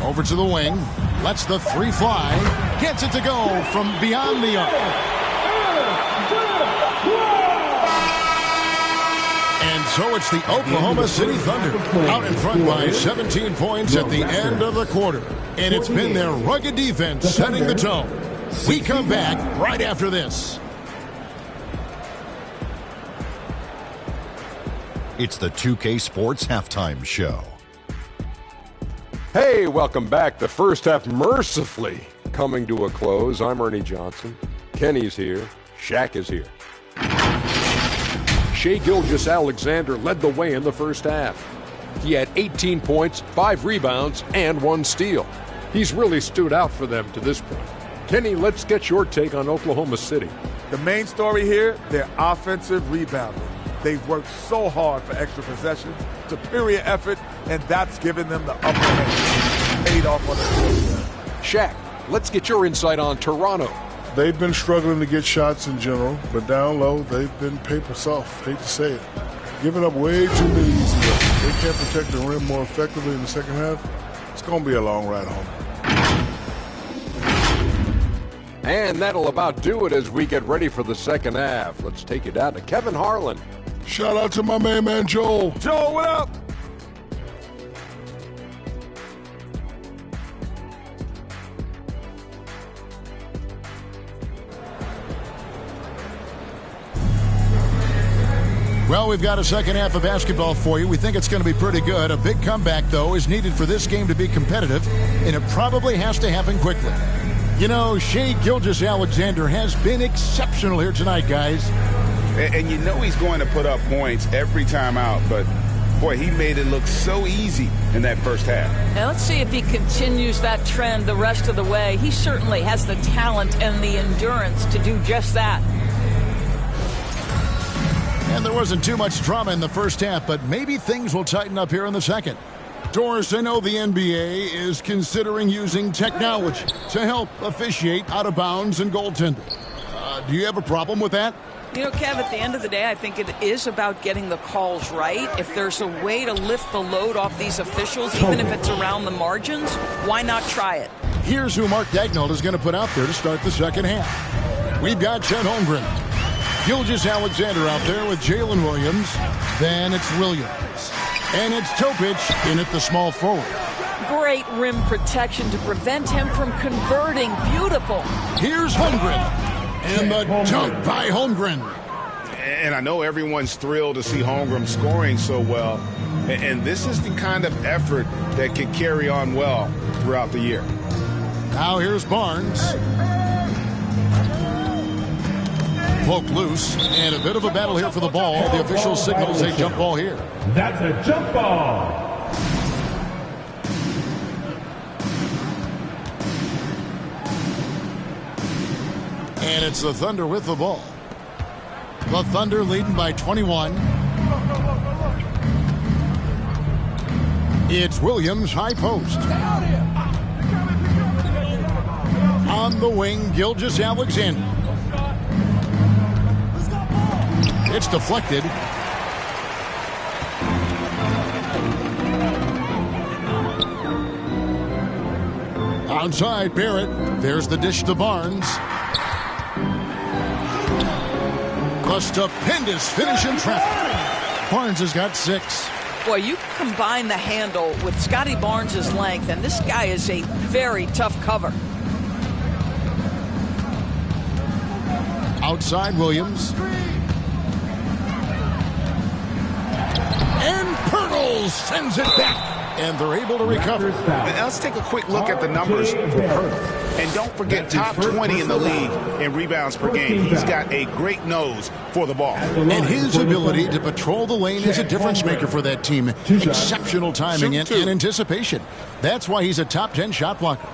Over to the wing. Lets the three fly. Gets it to go from beyond the arc. And so it's the Oklahoma City Thunder out in front by 17 points at the end of the quarter. And it's been their rugged defense setting the tone. We come back right after this. It's the 2K Sports Halftime Show. Hey, welcome back. The first half mercifully coming to a close. I'm Ernie Johnson. Kenny's here. Shaq is here. Shai Gilgeous-Alexander led the way in the first half. He had 18 points, 5 rebounds, and 1 steal. He's really stood out for them to this point. Kenny, let's get your take on Oklahoma City. The main story here, their offensive rebounding. They've worked so hard for extra possessions, superior effort, and that's given them the upper hand. Paid off on the field. Shaq, let's get your insight on Toronto. They've been struggling to get shots in general, but down low, they've been paper soft. Hate to say it. Giving up way too many easy looks. They can't protect the rim more effectively in the second half. It's going to be a long ride home. And that'll about do it as we get ready for the second half. Let's take it down to Kevin Harlan. Shout out to my main man, Joel. Joel, what up? Well, we've got a second half of basketball for you. We think it's going to be pretty good. A big comeback, though, is needed for this game to be competitive, and it probably has to happen quickly. You know, Shai Gilgeous-Alexander has been exceptional here tonight, guys. And you know he's going to put up points every time out, but, boy, he made it look so easy in that first half. Now let's see if he continues that trend the rest of the way. He certainly has the talent and the endurance to do just that. And there wasn't too much drama in the first half, but maybe things will tighten up here in the second. Doris, I know the NBA is considering using technology to help officiate out of bounds and goaltending. Do you have a problem with that? You know, Kev, at the end of the day, I think it is about getting the calls right. If there's a way to lift the load off these officials, even if it's around the margins, why not try it? Here's who Mark Daigneault is going to put out there to start the second half. We've got Chet Holmgren. Gilgeous-Alexander out there with Jalen Williams. Then it's Williams. And it's Topic in at the small forward. Great rim protection to prevent him from converting. Beautiful. Here's Holmgren. And the dunk by Holmgren. And I know everyone's thrilled to see Holmgren scoring so well. And this is the kind of effort that can carry on well throughout the year. Now here's Barnes. Poked loose, and a bit of a battle here for the ball. The official signals a jump ball here. That's a jump ball. And it's the Thunder with the ball. The Thunder leading by 21. It's Williams, high post. On the wing, Gilgeous-Alexander. It's deflected. Outside, Barrett. There's the dish to Barnes. A stupendous finish in traffic. Barnes has got 6. Boy, you combine the handle with Scotty Barnes' length, and this guy is a very tough cover. Outside, Williams. And Pirtle sends it back. And they're able to recover. Now let's take a quick look at the numbers for Pirtle. And don't forget, top 20 in the league in rebounds per game. He's got a great nose for the ball. And his ability to patrol the lane is a difference maker for that team. Exceptional timing and anticipation. That's why he's a top 10 shot blocker.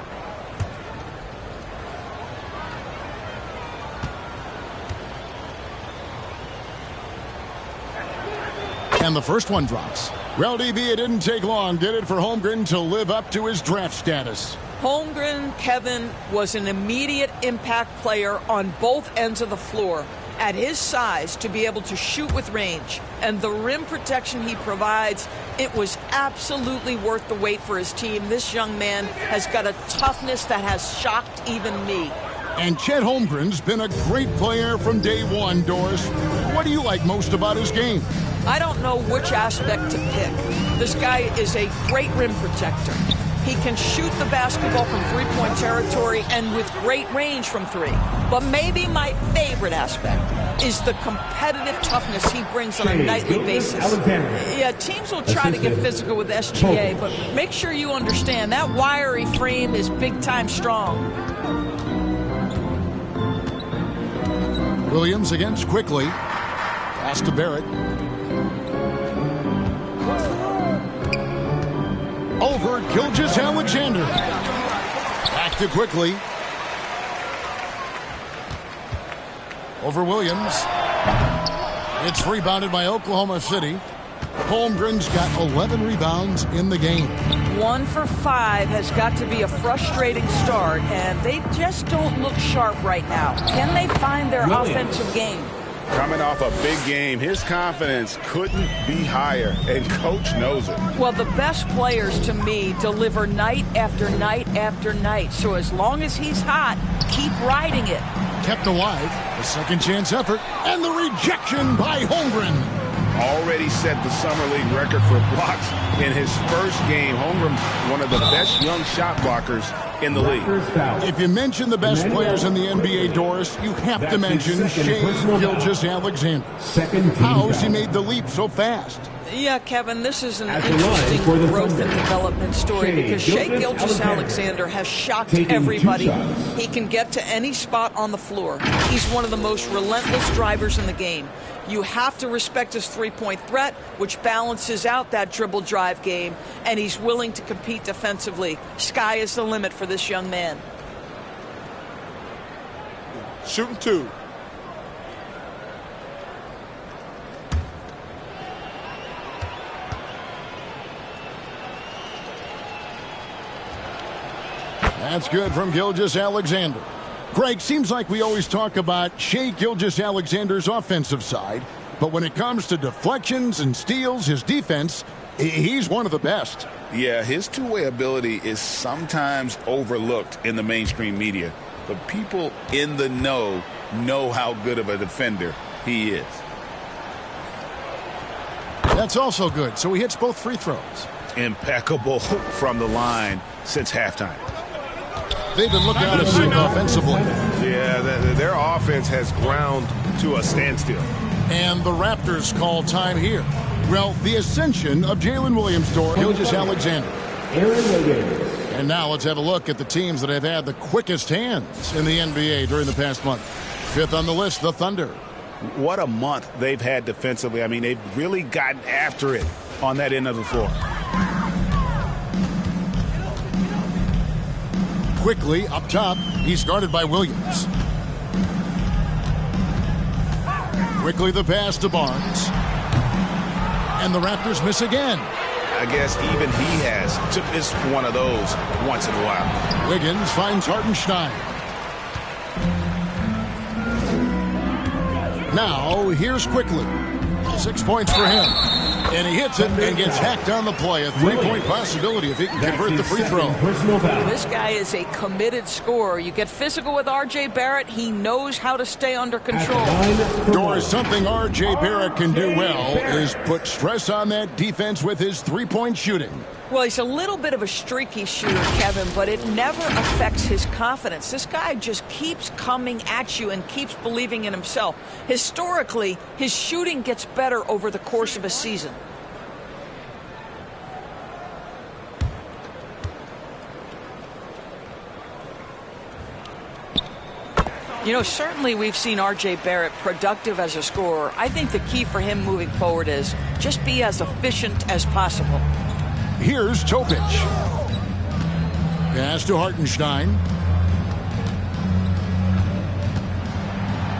And the first one drops. Well, DB, it didn't take long, did it, for Holmgren to live up to his draft status? Holmgren, Kevin, was an immediate impact player on both ends of the floor. At his size, to be able to shoot with range and the rim protection he provides, it was absolutely worth the wait for his team. This young man has got a toughness that has shocked even me. And Chet Holmgren's been a great player from day one, Doris. What do you like most about his game? I don't know which aspect to pick. This guy is a great rim protector. He can shoot the basketball from three-point territory and with great range from 3. But maybe my favorite aspect is the competitive toughness he brings on a nightly basis. Yeah, teams will try to get physical with SGA, but make sure you understand that wiry frame is big-time strong. Williams against quickly. Pass to Barrett. Over Gilgeous-Alexander. Back to quickly. Over Williams. It's rebounded by Oklahoma City. Holmgren's got 11 rebounds in the game. 1 for 5 has got to be a frustrating start, and they just don't look sharp right now. Can they find their offensive game? Coming off a big game, his confidence couldn't be higher, and Coach knows it. Well, the best players, to me, deliver night after night after night. So as long as he's hot, keep riding it. Kept alive, a second chance effort, and the rejection by Holmgren. Already set the Summer League record for blocks in his first game. Holmgren, one of the best young shot blockers in the league. If you mention the best players in the NBA, Doris, you have to mention Shai Gilgeous-Alexander. How's he made the leap so fast? Yeah, Kevin, this is an interesting growth and development story because Shai Gilgeous-Alexander has shocked everybody. He can get to any spot on the floor. He's one of the most relentless drivers in the game. You have to respect his three-point threat, which balances out that dribble drive game, and he's willing to compete defensively. Sky is the limit for this young man. Shooting 2. That's good from Gilgeous-Alexander. Greg, seems like we always talk about Shai Gilgeous-Alexander's offensive side, but when it comes to deflections and steals, his defense, he's one of the best. Yeah, his two-way ability is sometimes overlooked in the mainstream media, but people in the know how good of a defender he is. That's also good, so he hits both free throws. Impeccable from the line since halftime. They've been looking out of sync offensively. Yeah, their offense has ground to a standstill. And the Raptors call time here. Well, the ascension of Jalen Williams to Gilgeous-Alexander. And now let's have a look at the teams that have had the quickest hands in the NBA during the past month. Fifth on the list, the Thunder. What a month they've had defensively. I mean, they've really gotten after it on that end of the floor. Quickly up top, he's guarded by Williams. Quickly the pass to Barnes. And the Raptors miss again. I guess even he has to miss one of those once in a while. Wiggins finds Hartenstein. Now, here's Quickly. 6 points for him. And he hits it and gets hacked on the play. A three-point possibility if he can convert the free throw. This guy is a committed scorer. You get physical with R.J. Barrett. He knows how to stay under control. Doris, something R.J. Barrett can do well is put stress on that defense with his three-point shooting. Well, he's a little bit of a streaky shooter, Kevin, but it never affects his confidence. This guy just keeps coming at you and keeps believing in himself. Historically, his shooting gets better over the course of a season. You know, certainly we've seen R.J. Barrett productive as a scorer. I think the key for him moving forward is just be as efficient as possible. Here's Topic. Pass to Hartenstein.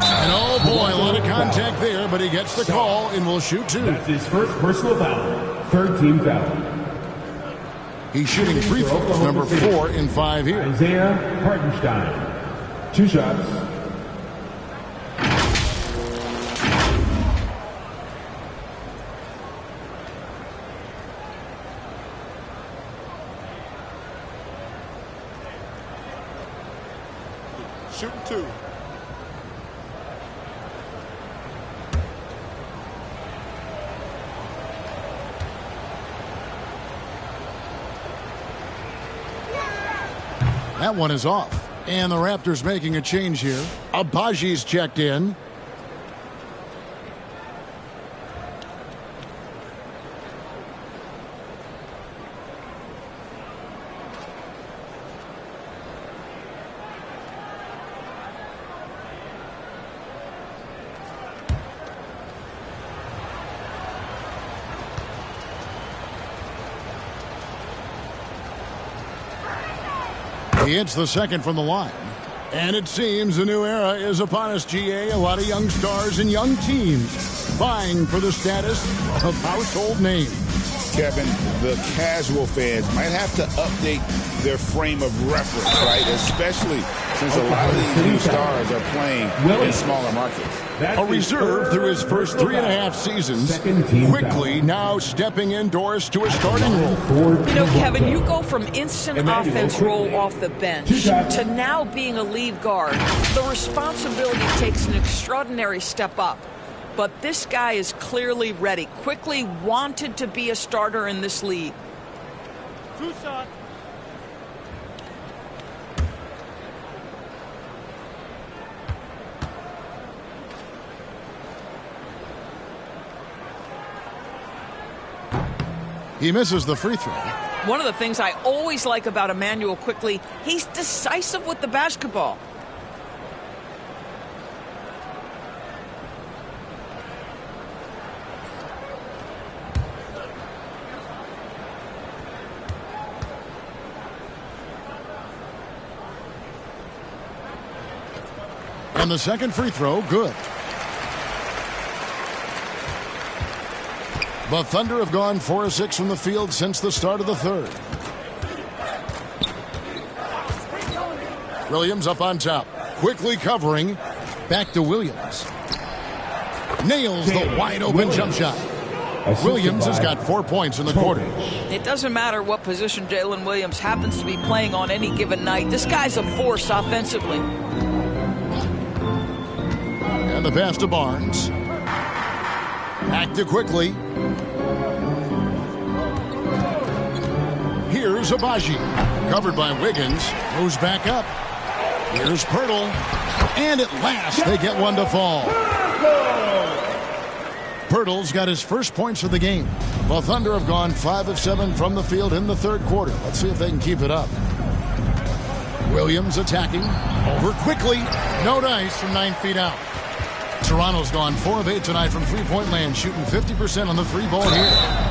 And oh boy, a lot of contact there, but he gets the call and will shoot two. That's his first personal foul. Third team foul. He's shooting free throws, number 4 in 5 here. Isaiah Hartenstein. 2 shots. Shooting 2. That one is off. And the Raptors making a change here. Abaji's checked in. He hits the second from the line. And it seems a new era is upon us, GA. A lot of young stars and young teams vying for the status of household names. Kevin, the casual fans might have to update their frame of reference, right? Especially since a lot of these new stars are playing in smaller markets. A reserve through his first 3.5 seasons, quickly now stepping indoors to a starting role. You know, Kevin, you go from instant offense role off the bench to now being a lead guard. The responsibility takes an extraordinary step up. But this guy is clearly ready. Quickly wanted to be a starter in this league. 2 shots. He misses the free throw. One of the things I always like about Emmanuel Quickly, he's decisive with the basketball. And the second free throw, good. The Thunder have gone 4 of 6 from the field since the start of the third. Williams up on top. Quickly covering. Back to Williams. Nails the wide open jump shot. Williams has got 4 points in the quarter. It doesn't matter what position Jalen Williams happens to be playing on any given night. This guy's a force offensively. And the pass to Barnes. Back to Quickly. Here's Abaji. Covered by Wiggins. Moves back up. Here's Pirtle. And at last, they get one to fall. Pirtle's got his first points of the game. The Thunder have gone 5 of 7 from the field in the third quarter. Let's see if they can keep it up. Williams attacking. Over quickly. No dice from 9 feet out. Toronto's gone 4 of 8 tonight from three-point land, shooting 50% on the three ball here.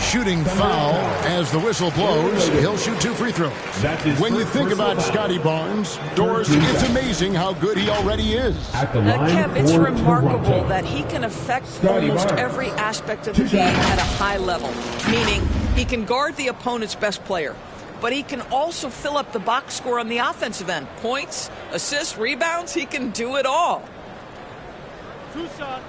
Shooting foul as the whistle blows. He'll shoot 2 free throws. When you think about Scotty Barnes, Doris, it's amazing how good he already is. Kev, it's remarkable that he can affect almost every aspect of the game at a high level, meaning he can guard the opponent's best player, but he can also fill up the box score on the offensive end. Points, assists, rebounds, he can do it all. Tucson.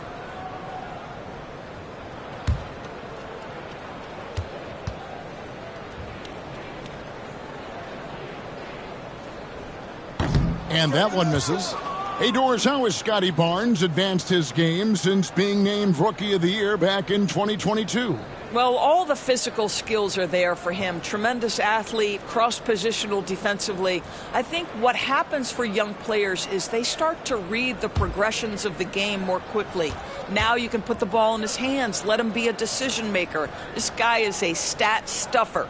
And that one misses. Hey, Doris, how has Scotty Barnes advanced his game since being named Rookie of the Year back in 2022? Well, all the physical skills are there for him. Tremendous athlete, cross-positional defensively. I think what happens for young players is they start to read the progressions of the game more quickly. Now you can put the ball in his hands, let him be a decision maker. This guy is a stat stuffer.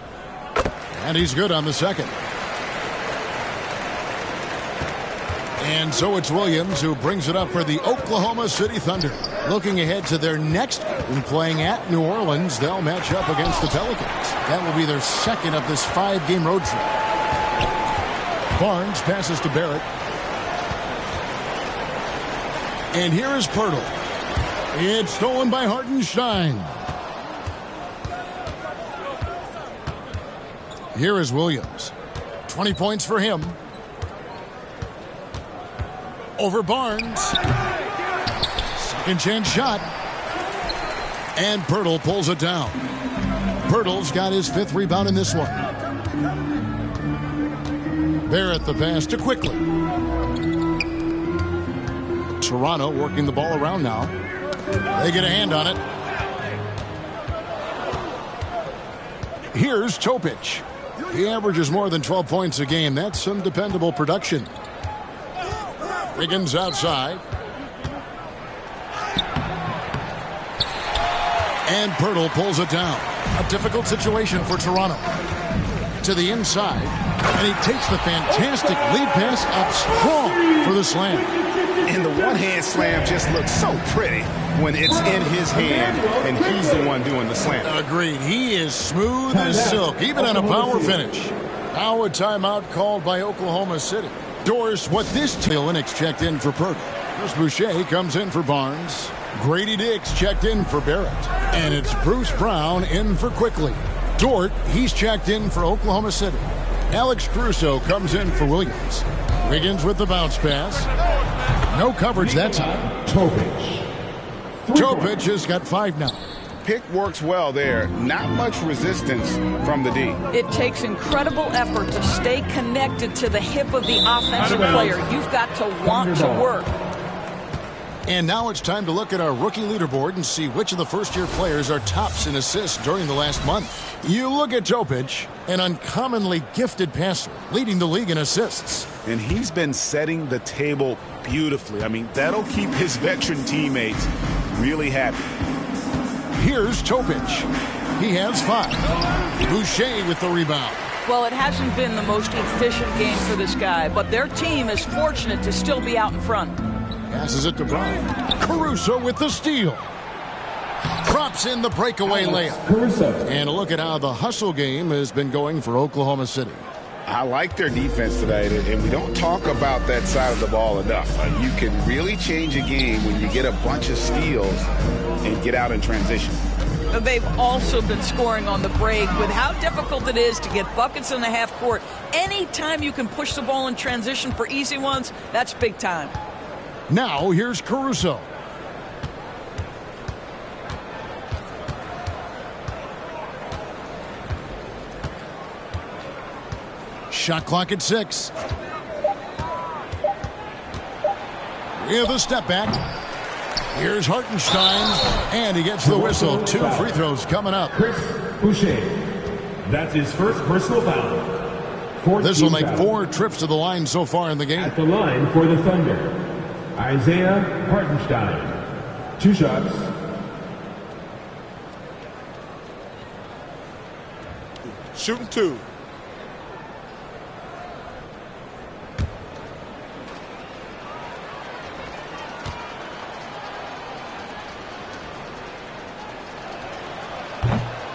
And he's good on the second. And so it's Williams who brings it up for the Oklahoma City Thunder. Looking ahead to their next and playing at New Orleans, they'll match up against the Pelicans. That will be their second of this 5-game road trip. Barnes passes to Barrett. And here is Pirtle. It's stolen by Hartenstein. Here is Williams. 20 points for him. Over Barnes. Second chance shot. And Pirtle pulls it down. Pirtle's got his 5th rebound in this one. Barrett the pass to Quickly. Toronto working the ball around now. They get a hand on it. Here's Topic. He averages more than 12 points a game. That's some dependable production. Wiggins outside. And Pirtle pulls it down. A difficult situation for Toronto. To the inside. And he takes the fantastic lead pass up strong for the slam. And the one-hand slam just looks so pretty when it's in his hand and he's the one doing the slam. Agreed. He is smooth as silk, even on a power finish. Now a timeout called by Oklahoma City. Doris, what this Linux checked in for Pirtle. Chris Boucher comes in for Barnes. Grady Dix checked in for Barrett. And it's Bruce Brown in for Quickly. Dort, he's checked in for Oklahoma City. Alex Caruso comes in for Williams. Wiggins with the bounce pass. No coverage that time. Topic has got 5 now. Pick works well there. Not much resistance from the D. It takes incredible effort to stay connected to the hip of the offensive player. You've got to want to work. And now it's time to look at our rookie leaderboard and see which of the first-year players are tops in assists during the last month. You look at Topic, an uncommonly gifted passer, leading the league in assists. And he's been setting the table beautifully. I mean, that'll keep his veteran teammates really happy. Here's Topic. He has 5. Boucher with the rebound. Well, it hasn't been the most efficient game for this guy, but their team is fortunate to still be out in front. Passes it to Brown. Caruso with the steal. Drops in the breakaway layup. And a look at how the hustle game has been going for Oklahoma City. I like their defense tonight, and we don't talk about that side of the ball enough. You can really change a game when you get a bunch of steals and get out in transition. They've also been scoring on the break. With how difficult it is to get buckets in the half court, anytime you can push the ball in transition for easy ones, that's big time. Now here's Caruso. Shot clock at 6. With a step back. Here's Hartenstein, and he gets the whistle. 2 free throws coming up. Chris Boucher. That's his first personal foul. This will make 4 trips to the line so far in the game. At the line for the Thunder, Isaiah Hartenstein. 2 shots. Shooting 2.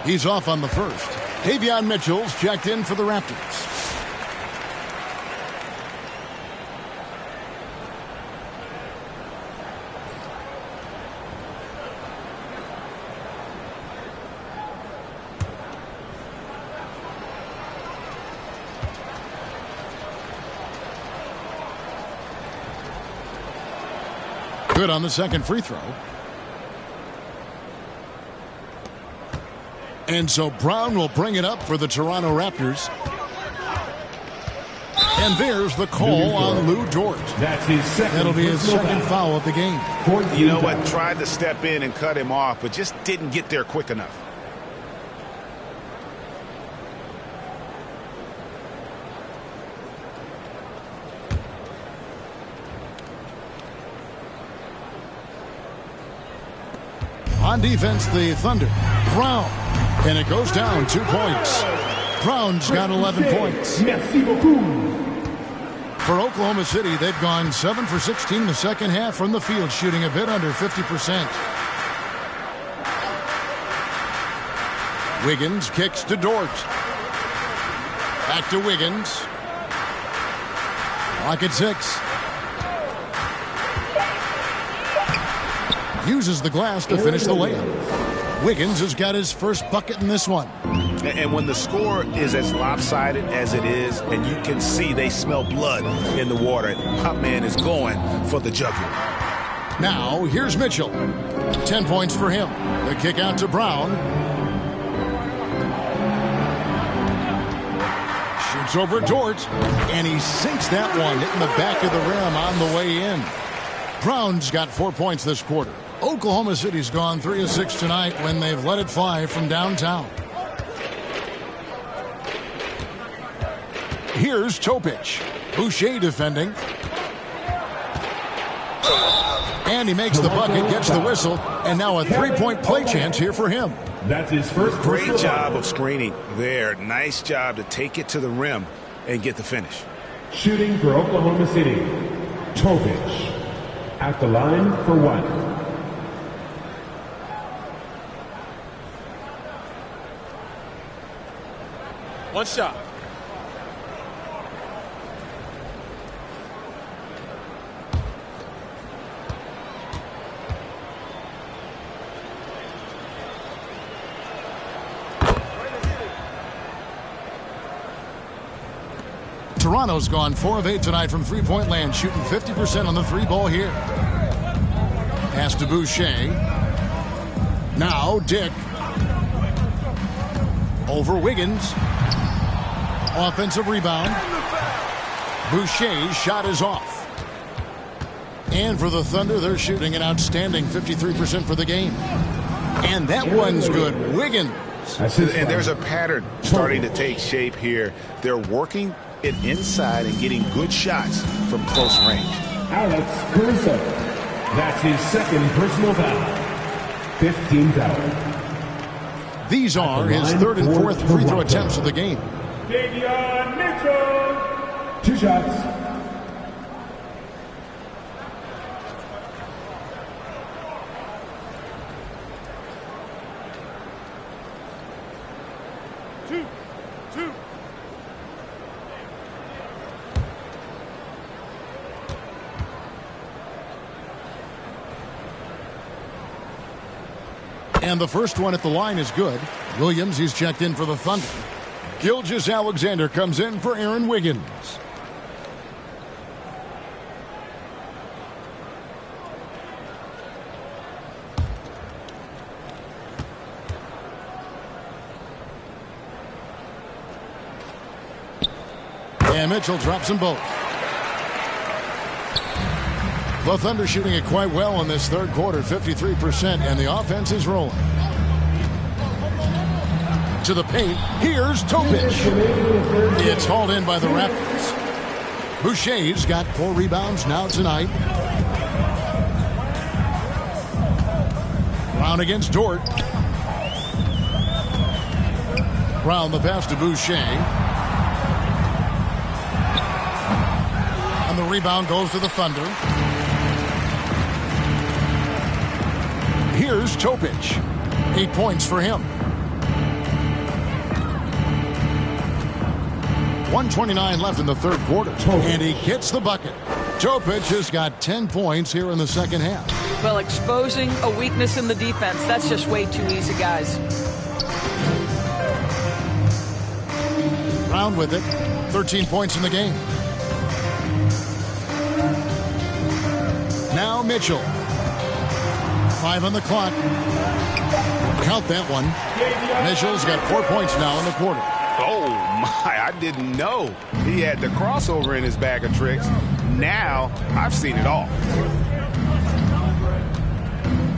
He's off on the first. Davion Mitchell's checked in for the Raptors. Good on the second free throw. And so Brown will bring it up for the Toronto Raptors. And there's the call on Lou Dort. That's his second. That'll be his second foul of the game. You know what? Tried to step in and cut him off, but just didn't get there quick enough. On defense, the Thunder. Brown. And it goes down 2 points. Brown's got 11 points. For Oklahoma City, they've gone 7 for 16 in the second half from the field, shooting a bit under 50%. Wiggins kicks to Dort. Back to Wiggins. Clock at 6. Uses the glass to finish the layup. Wiggins has got his first bucket in this one. And when the score is as lopsided as it is, and you can see they smell blood in the water, my man is going for the jugular. Now, here's Mitchell. 10 points for him. The kick out to Brown. Shoots over Dort, and he sinks that one, hitting the back of the rim on the way in. Brown's got 4 points this quarter. Oklahoma City's gone 3 of 6 tonight when they've let it fly from downtown. Here's Topic. Boucher defending. And he makes the bucket, gets the whistle, and now a 3-point play chance here for him. That's his first. Great job of screening there. Nice job to take it to the rim and get the finish. Shooting for Oklahoma City, Topic. At the line for 1. One shot. Toronto's gone 4 of 8 tonight from three-point land, shooting 50% on the 3-ball here. Pass to Boucher. Now Dick. Over Wiggins. Offensive rebound. Boucher's shot is off. And for the Thunder, they're shooting an outstanding 53% for the game. And that one's good. Wiggins. And there's a pattern starting to take shape here. They're working it inside and getting good shots from close range. Alex Caruso. That's his second personal foul. 15th foul. These are his third and fourth free throw attempts of the game. Davion Mitchell. 2 shots. Two. And the first one at the line is good. Williams, he's checked in for the Thunder. Gilgeous-Alexander comes in for Aaron Wiggins. And Mitchell drops them both. The Thunder shooting it quite well in this third quarter, 53%, and the offense is rolling. To the paint. Here's Topic. It's hauled in by the Raptors. Boucher's got 4 rebounds now tonight. Brown against Dort. Brown the pass to Boucher. And the rebound goes to the Thunder. Here's Topic. 8 points for him. 1:29 left in the third quarter. And he gets the bucket. Topic has got 10 points here in the second half. Well, exposing a weakness in the defense, that's just way too easy, guys. Brown with it. 13 points in the game. Now Mitchell. 5 on the clock. Count that one. Mitchell's got 4 points now in the quarter. Oh, my. I didn't know he had the crossover in his bag of tricks. Now I've seen it all.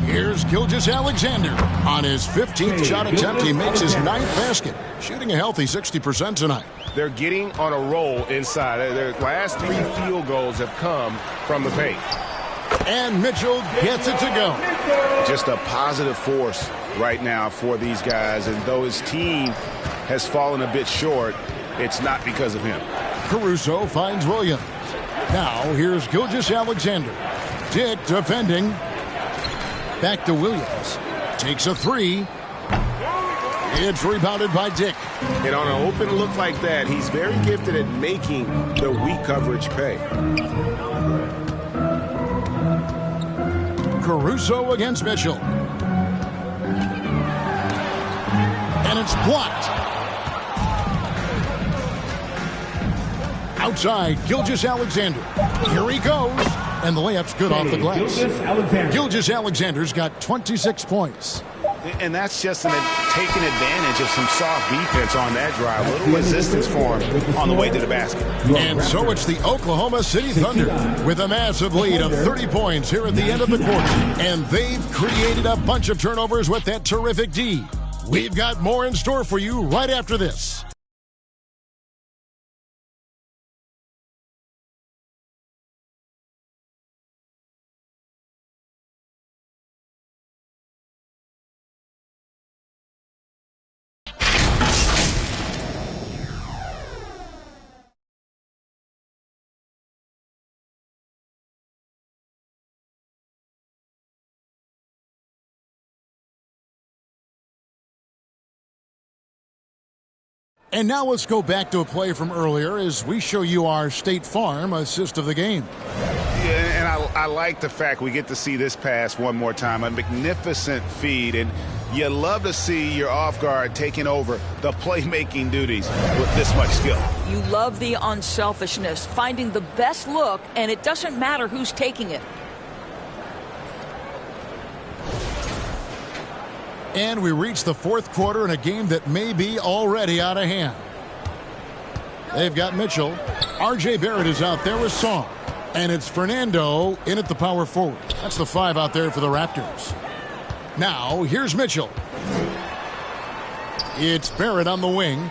Here's Gilgeous-Alexander. On his 15th shot attempt, he makes his 9th basket. Shooting a healthy 60% tonight. They're getting on a roll inside. Their last 3 field goals have come from the paint. And Mitchell gets it to go. Just a positive force right now for these guys. And though his team has fallen a bit short, it's not because of him. Caruso finds Williams. Now here's Gilgeous-Alexander. Dick defending. Back to Williams. Takes a 3. It's rebounded by Dick. And on an open look like that, he's very gifted at making the weak coverage pay. Caruso against Mitchell. And it's blocked. Outside, Gilgeous-Alexander. Here he goes. And the layup's good off the glass. Gilgeous-Alexander's got 26 points. And that's just taking advantage of some soft defense on that drive. A little resistance for him on the way to the basket. And so it's the Oklahoma City Thunder with a massive lead of 30 points here at the end of the quarter. And they've created a bunch of turnovers with that terrific D. We've got more in store for you right after this. And now let's go back to a play from earlier as we show you our State Farm assist of the game. Yeah, and I like the fact we get to see this pass one more time. A magnificent feed, and you love to see your off guard taking over the playmaking duties with this much skill. You love the unselfishness, finding the best look, and it doesn't matter who's taking it. And we reach the fourth quarter in a game that may be already out of hand. They've got Mitchell. R.J. Barrett is out there with Song. And it's Fernando in at the power forward. That's the 5 out there for the Raptors. Now, here's Mitchell. It's Barrett on the wing.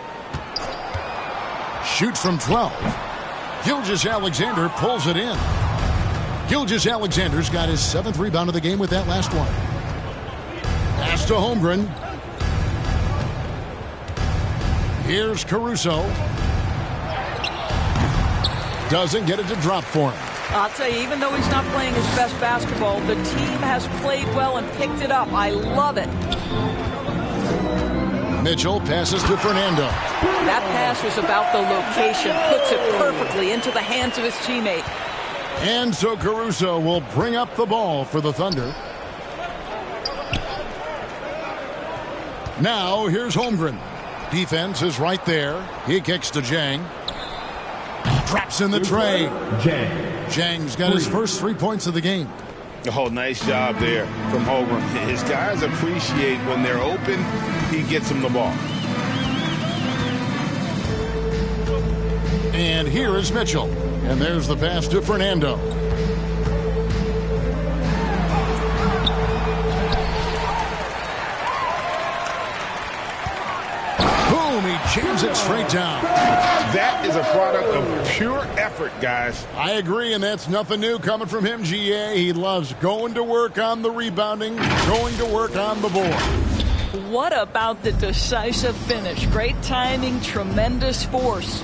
Shoots from 12. Gilgeous-Alexander pulls it in. Gilgeous-Alexander's got his 7th rebound of the game with that last one. Pass to Holmgren. Here's Caruso. Doesn't get it to drop for him. I'll tell you, even though he's not playing his best basketball, the team has played well and picked it up. I love it. Mitchell passes to Fernando. That pass was about the location. Puts it perfectly into the hands of his teammate. And so Caruso will bring up the ball for the Thunder. Now, here's Holmgren. Defense is right there. He kicks to Jang. Traps in the tray. Jang's got his first 3 points of the game. Oh, nice job there from Holmgren. His guys appreciate when they're open, he gets them the ball. And here is Mitchell. And there's the pass to Fernando. jams it straight down. That is a product of pure effort, guys. I agree, and that's nothing new coming from him, GA. He loves going to work on the rebounding, going to work on the board. What about the decisive finish? Great timing, tremendous force.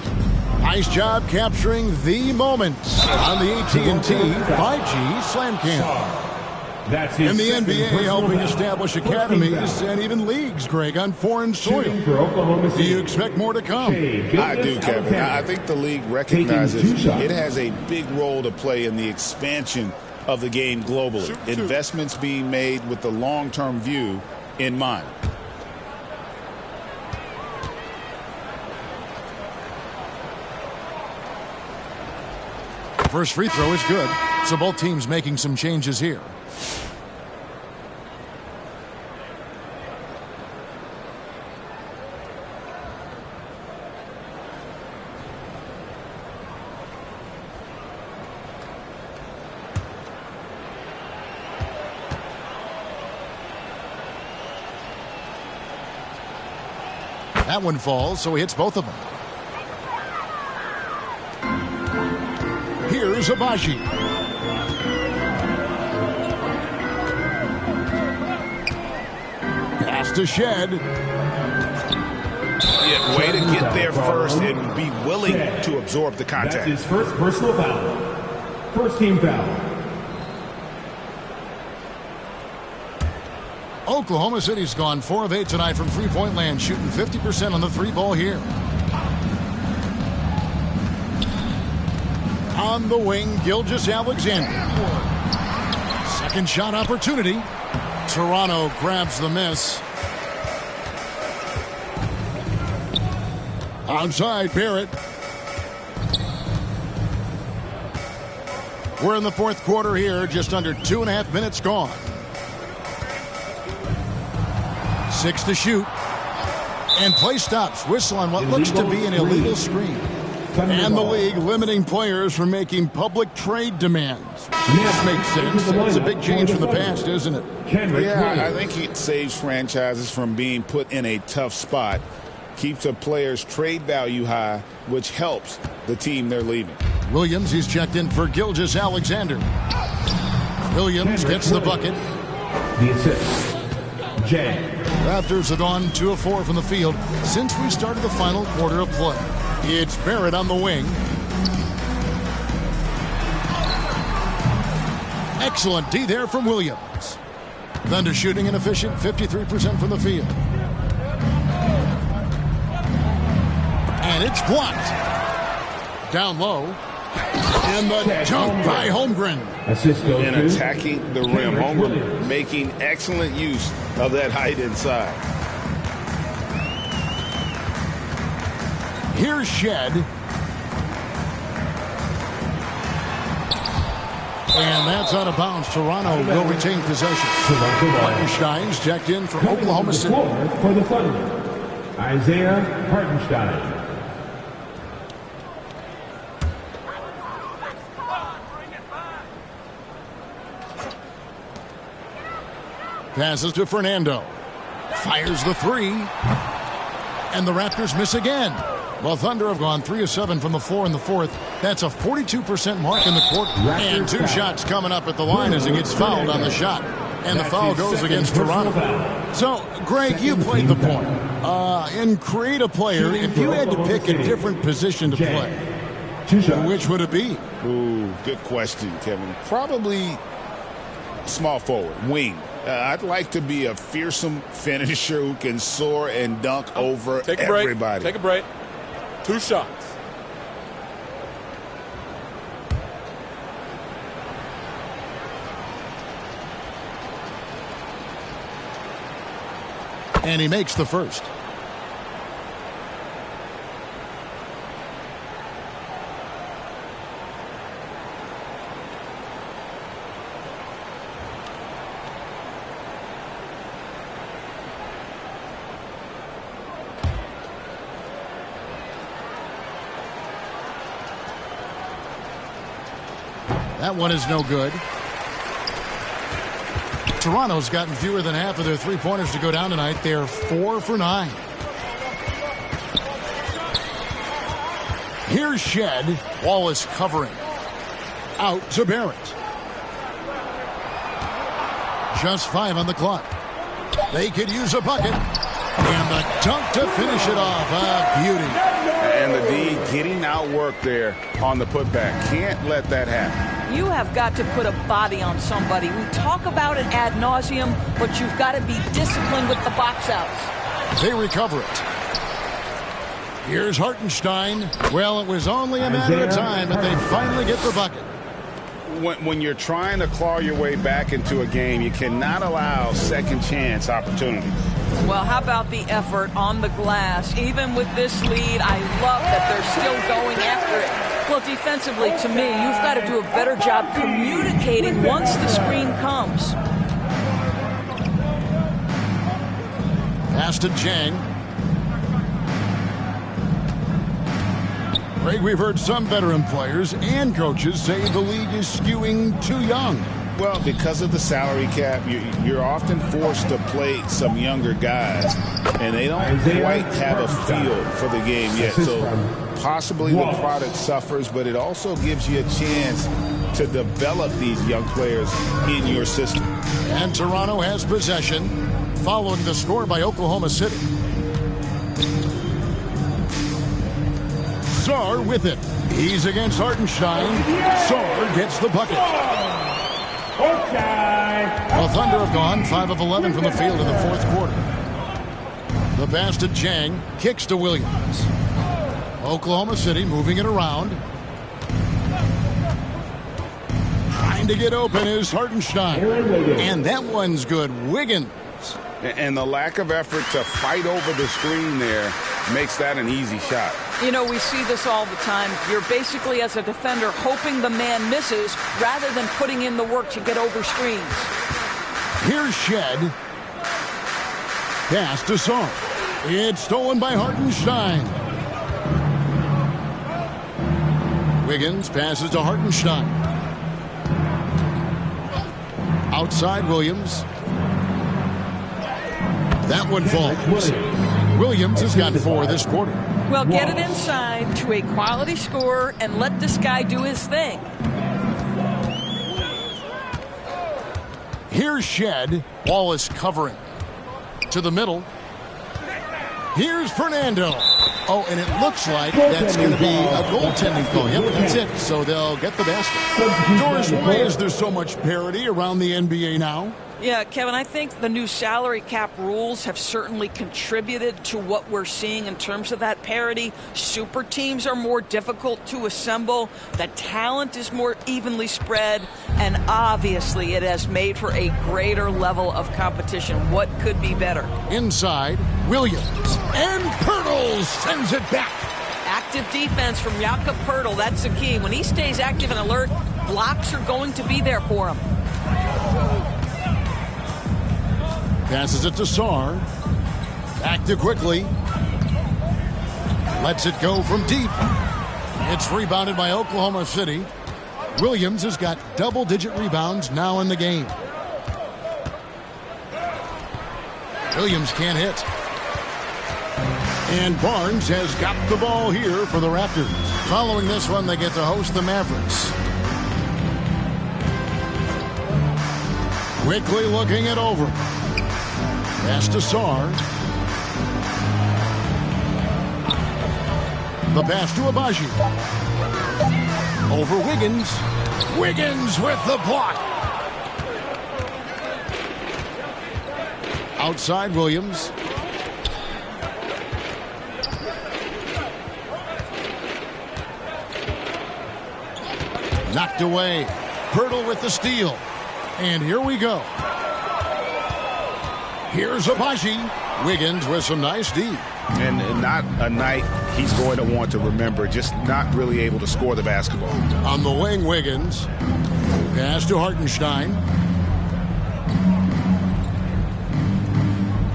Nice job capturing the moments on the AT&T 5G Slam Cam. That's In the NBA, helping establish academies and even leagues, Greg, on foreign soil. Do you expect more to come? I do, Kevin. I think the league recognizes it has a big role to play in the expansion of the game globally. Investments being made with the long-term view in mind. First free throw is good, so both teams making some changes here. That one falls, so he hits both of them. Here's Abaji. Pass to Shed. Yeah, way to get there first and be willing to absorb the contact. That's his first personal foul. First team foul. Oklahoma City's gone 4 of 8 tonight from three-point land, shooting 50% on the three ball here. On the wing, Gilgeous-Alexander. Second shot opportunity. Toronto grabs the miss. Outside, Barrett. We're in the fourth quarter here, just under 2.5 minutes gone. 6 to shoot. And play stops. Whistle on what looks to be an illegal screen. And the league limiting players from making public trade demands. This makes sense. It's a big change from the past, isn't it? Yeah, I think it saves franchises from being put in a tough spot. Keeps a player's trade value high, which helps the team they're leaving. Williams, he's checked in for Gilgeous-Alexander. Williams gets the bucket. The assist. Jay. Raptors have gone 2 of 4 from the field since we started the final quarter of play. It's Barrett on the wing. Excellent D there from Williams. Thunder shooting inefficient, 53% from the field. And it's blocked. Down low. And the dunk by Holmgren. And attacking the rim. Holmgren making excellent use of that height inside. Here's Shed. And that's out of bounds. Toronto will retain possession. Hartenstein's checked in for Oklahoma City. For the Thunder, Isaiah Hartenstein. Passes to Fernando. Fires the three. And the Raptors miss again. Well, Thunder have gone 3 of 7 from the floor in the fourth. That's a 42% mark in the quarter. And 2 shots coming up at the line as he gets fouled on the shot. And the foul goes against Toronto. So, Greg, you played the point. In create a player, if you had to pick a different position to play, which would it be? Ooh, good question, Kevin. Probably small forward, wing. I'd like to be a fearsome finisher who can soar and dunk over everybody. Take a break. 2 shots. And he makes the first. That one is no good. Toronto's gotten fewer than half of their three-pointers to go down tonight. They're 4 for 9. Here's Shed. Wallace covering. Out to Barrett. Just 5 on the clock. They could use a bucket. And the dunk to finish it off. A beauty. And the D getting outworked there on the putback. Can't let that happen. You have got to put a body on somebody. We talk about it ad nauseum, but you've got to be disciplined with the box outs. They recover it. Here's Hartenstein. Well, it was only a matter of time, but they finally get the bucket. When you're trying to claw your way back into a game, you cannot allow second chance opportunities. Well, how about the effort on the glass? Even with this lead, I love that they're still going after it. Well, defensively, to me, you've got to do a better job communicating once the screen comes. Pass to Jang. Greg, we've heard some veteran players and coaches say the league is skewing too young. Well, because of the salary cap, you're often forced to play some younger guys, and they don't quite have a feel for the game yet. So possibly the product suffers, but it also gives you a chance to develop these young players in your system. And Toronto has possession, following the score by Oklahoma City. Czar with it. He's against Hartenstein. Czar gets the bucket. The Thunder have gone 5 of 11 from the field in the fourth quarter. The pass to Jang, kicks to Williams. Oklahoma City moving it around. Trying to get open is Hartenstein. And that one's good. Wiggins. And the lack of effort to fight over the screen there makes that an easy shot. You know, we see this all the time. You're basically, as a defender, hoping the man misses rather than putting in the work to get over screens. Here's Shed. Pass to Song. It's stolen by Hartenstein. Wiggins passes to Hartenstein. Outside Williams. That one falls. Williams has got 4 this quarter. Well, get it inside to a quality scorer and let this guy do his thing. Here's Shed. Wallace covering. To the middle. Here's Fernando. Oh, and it looks like that's going to be a goaltending call. Yep, that's it. So they'll get the basket. Doris, why is there so much parity around the NBA now? Yeah, Kevin, I think the new salary cap rules have certainly contributed to what we're seeing in terms of that parity. Super teams are more difficult to assemble. The talent is more evenly spread. And obviously, it has made for a greater level of competition. What could be better? Inside, Williams. And Pirtle sends it back. Active defense from Jakob Pirtle. That's the key. When he stays active and alert, blocks are going to be there for him. Passes it to Sar. Back to quickly. Lets it go from deep. It's rebounded by Oklahoma City. Williams has got double-digit rebounds now in the game. Williams can't hit. And Barnes has got the ball here for the Raptors. Following this one, they get to host the Mavericks. Quickly looking it over. Pass to Sar. The pass to Abaji. Over Wiggins. Wiggins with the block. Outside Williams. Knocked away. Pirtle with the steal. And here we go. Here's Abaji. Wiggins with some nice D. And not a night he's going to want to remember, just not really able to score the basketball. On the wing, Wiggins. Pass to Hartenstein.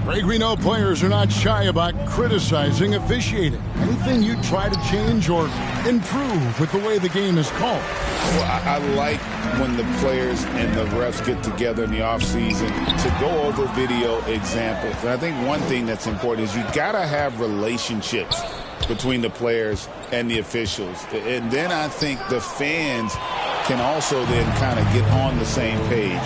Greg, we know players are not shy about criticizing officiating. Anything you try to change or improve with the way the game is called? Well, I like when the players and the refs get together in the offseason to go over video examples. And I think one thing that's important is you got to have relationships between the players and the officials. And then I think the fans can also then kind of get on the same page.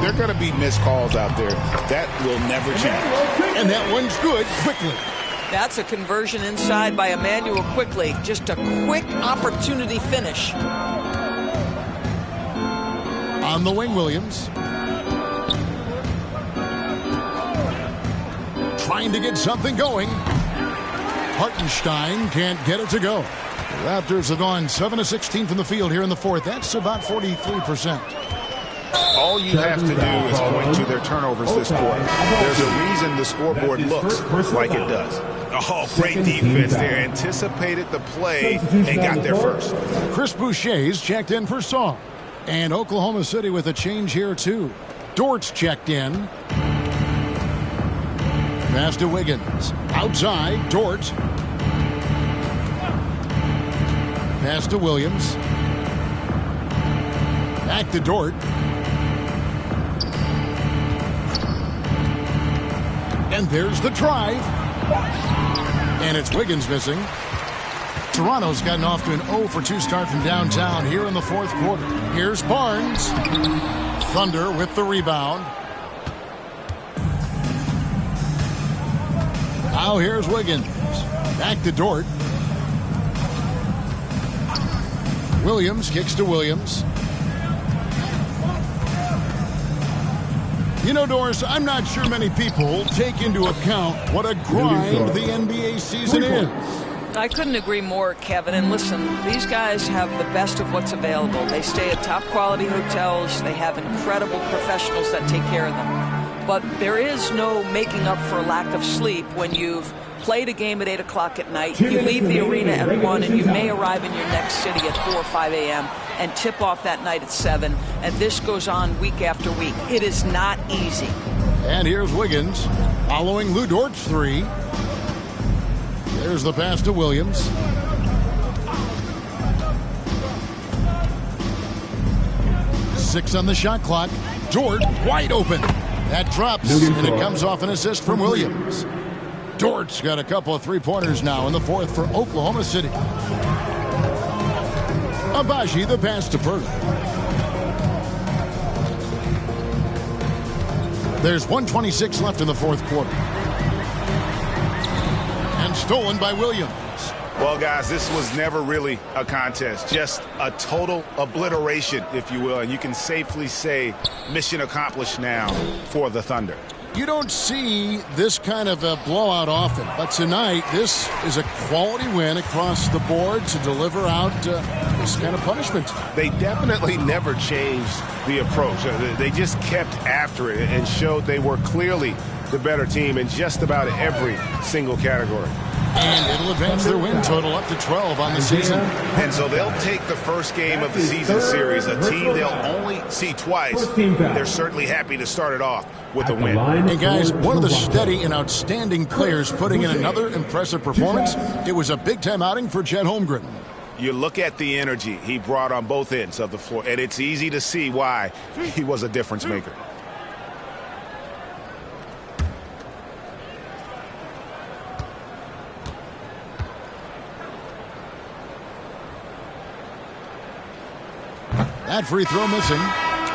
There are going to be missed calls out there. That will never change. And that one's good quickly. That's a conversion inside by Emmanuel Quickly. Just a quick opportunity finish. On the wing, Williams. Trying to get something going. Hartenstein can't get it to go. The Raptors have gone 7 of 16 from the field here in the fourth. That's about 43%. All you have to do is point to their turnovers this quarter. There's a reason the scoreboard looks like it does. Oh, great defense there. Anticipated the play and got there first. Chris Boucher's checked in for Saw. And Oklahoma City with a change here, too. Dort's checked in. Pass to Wiggins. Outside, Dort. Pass to Williams. Back to Dort. And there's the drive. And it's Wiggins missing. Toronto's gotten off to an 0-for-2 start from downtown here in the fourth quarter. Here's Barnes. Thunder with the rebound. Now here's Wiggins. Back to Dort. Williams kicks to Williams. You know, Doris, I'm not sure many people take into account what a grind the NBA season is. I couldn't agree more, Kevin. And listen, these guys have the best of what's available. They stay at top quality hotels. They have incredible professionals that take care of them. But there is no making up for lack of sleep when you've played a game at 8 o'clock at night. You leave the arena at 1, and you may arrive in your next city at 4 or 5 a.m. and tip off that night at 7. And this goes on week after week. It is not easy. And here's Wiggins following Lou Dort's three. There's the pass to Williams. Six on the shot clock. Dort wide open. That drops, and it comes off an assist from Williams. Dort's got a couple of three-pointers now in the fourth for Oklahoma City. Abaji the pass to Purtle. There's 1:26 left in the fourth quarter. And stolen by Williams. Well, guys, this was never really a contest. Just a total obliteration, if you will. And you can safely say mission accomplished now for the Thunder. You don't see this kind of a blowout often, but tonight this is a quality win across the board to deliver out this kind of punishment. They definitely never changed the approach. They just kept after it and showed they were clearly the better team in just about every single category. And it'll advance their win total up to 12 on the season. And so they'll take the first game of the season series, a team they'll only see twice. They're certainly happy to start it off with a win. And guys, one of the steady and outstanding players putting in another impressive performance. It was a big-time outing for Chet Holmgren. You look at the energy he brought on both ends of the floor, and it's easy to see why he was a difference maker. That free throw missing.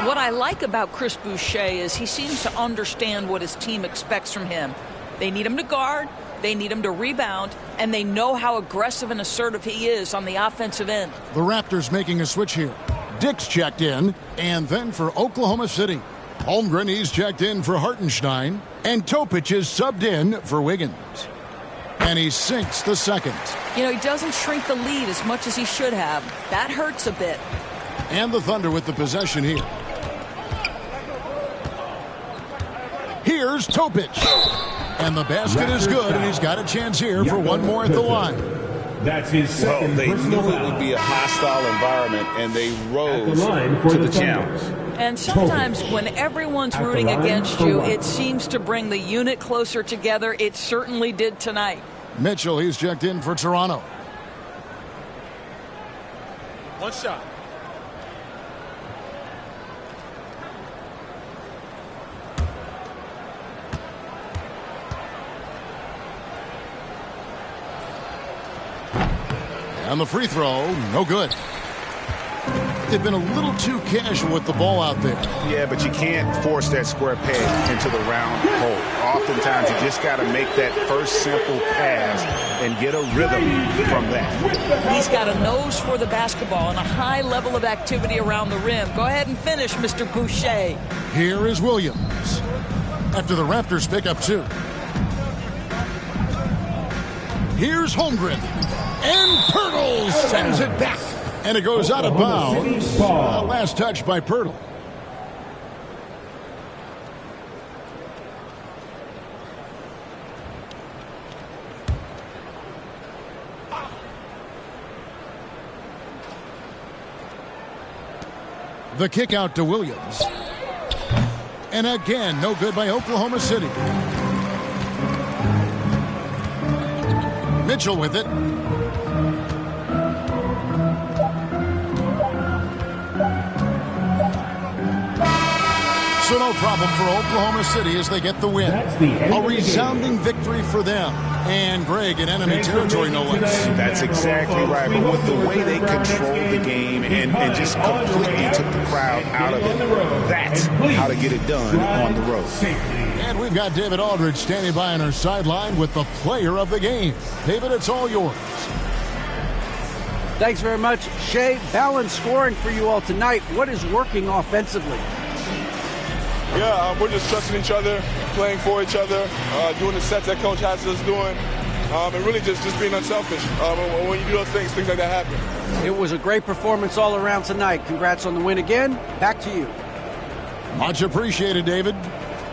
What I like about Chris Boucher is he seems to understand what his team expects from him. They need him to guard, they need him to rebound, and they know how aggressive and assertive he is on the offensive end. The Raptors making a switch here. Dick's checked in, and then for Oklahoma City. Holmgren, he's checked in for Hartenstein, and Topic is subbed in for Wiggins. And he sinks the second. You know, he doesn't shrink the lead as much as he should have. That hurts a bit. And the Thunder with the possession here. Here's Topic. And the basket is good, and he's got a chance here for one more at the line. That's his second. Well, they knew it would be a hostile environment, and they rose to the challenge. And sometimes when everyone's rooting against you, it seems to bring the unit closer together. It certainly did tonight. Mitchell, he's checked in for Toronto. One shot. And the free throw, no good. They've been a little too casual with the ball out there. Yeah, but you can't force that square peg into the round hole. Oftentimes, you just got to make that first simple pass and get a rhythm from that. He's got a nose for the basketball and a high level of activity around the rim. Go ahead and finish, Mr. Boucher. Here is Williams. After the Raptors pick up 2. Here's Holmgren. And Pirtle sends it back. And it goes out of bounds. Last touch by Pirtle. The kick out to Williams. And again, no good by Oklahoma City. Mitchell with it. So no problem for Oklahoma City as they get the win. A resounding victory for them. And Greg in enemy territory, no less. That's exactly right. But with the way they controlled the game and just completely took the crowd out of it, that's how to get it done on the road. And we've got David Aldridge standing by on our sideline with the player of the game. David, it's all yours. Thanks very much, Shea. Balanced scoring for you all tonight. What is working offensively? Yeah, we're just trusting each other, playing for each other, doing the sets that Coach has us doing, and really just being unselfish. When you do those things like that happen. It was a great performance all around tonight. Congrats on the win again. Back to you. Much appreciated, David.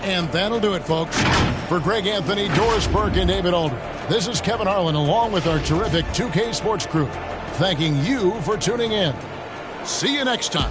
And that'll do it, folks. For Greg Anthony, Doris Burke, and David Aldridge, this is Kevin Harlan along with our terrific 2K Sports crew, thanking you for tuning in. See you next time.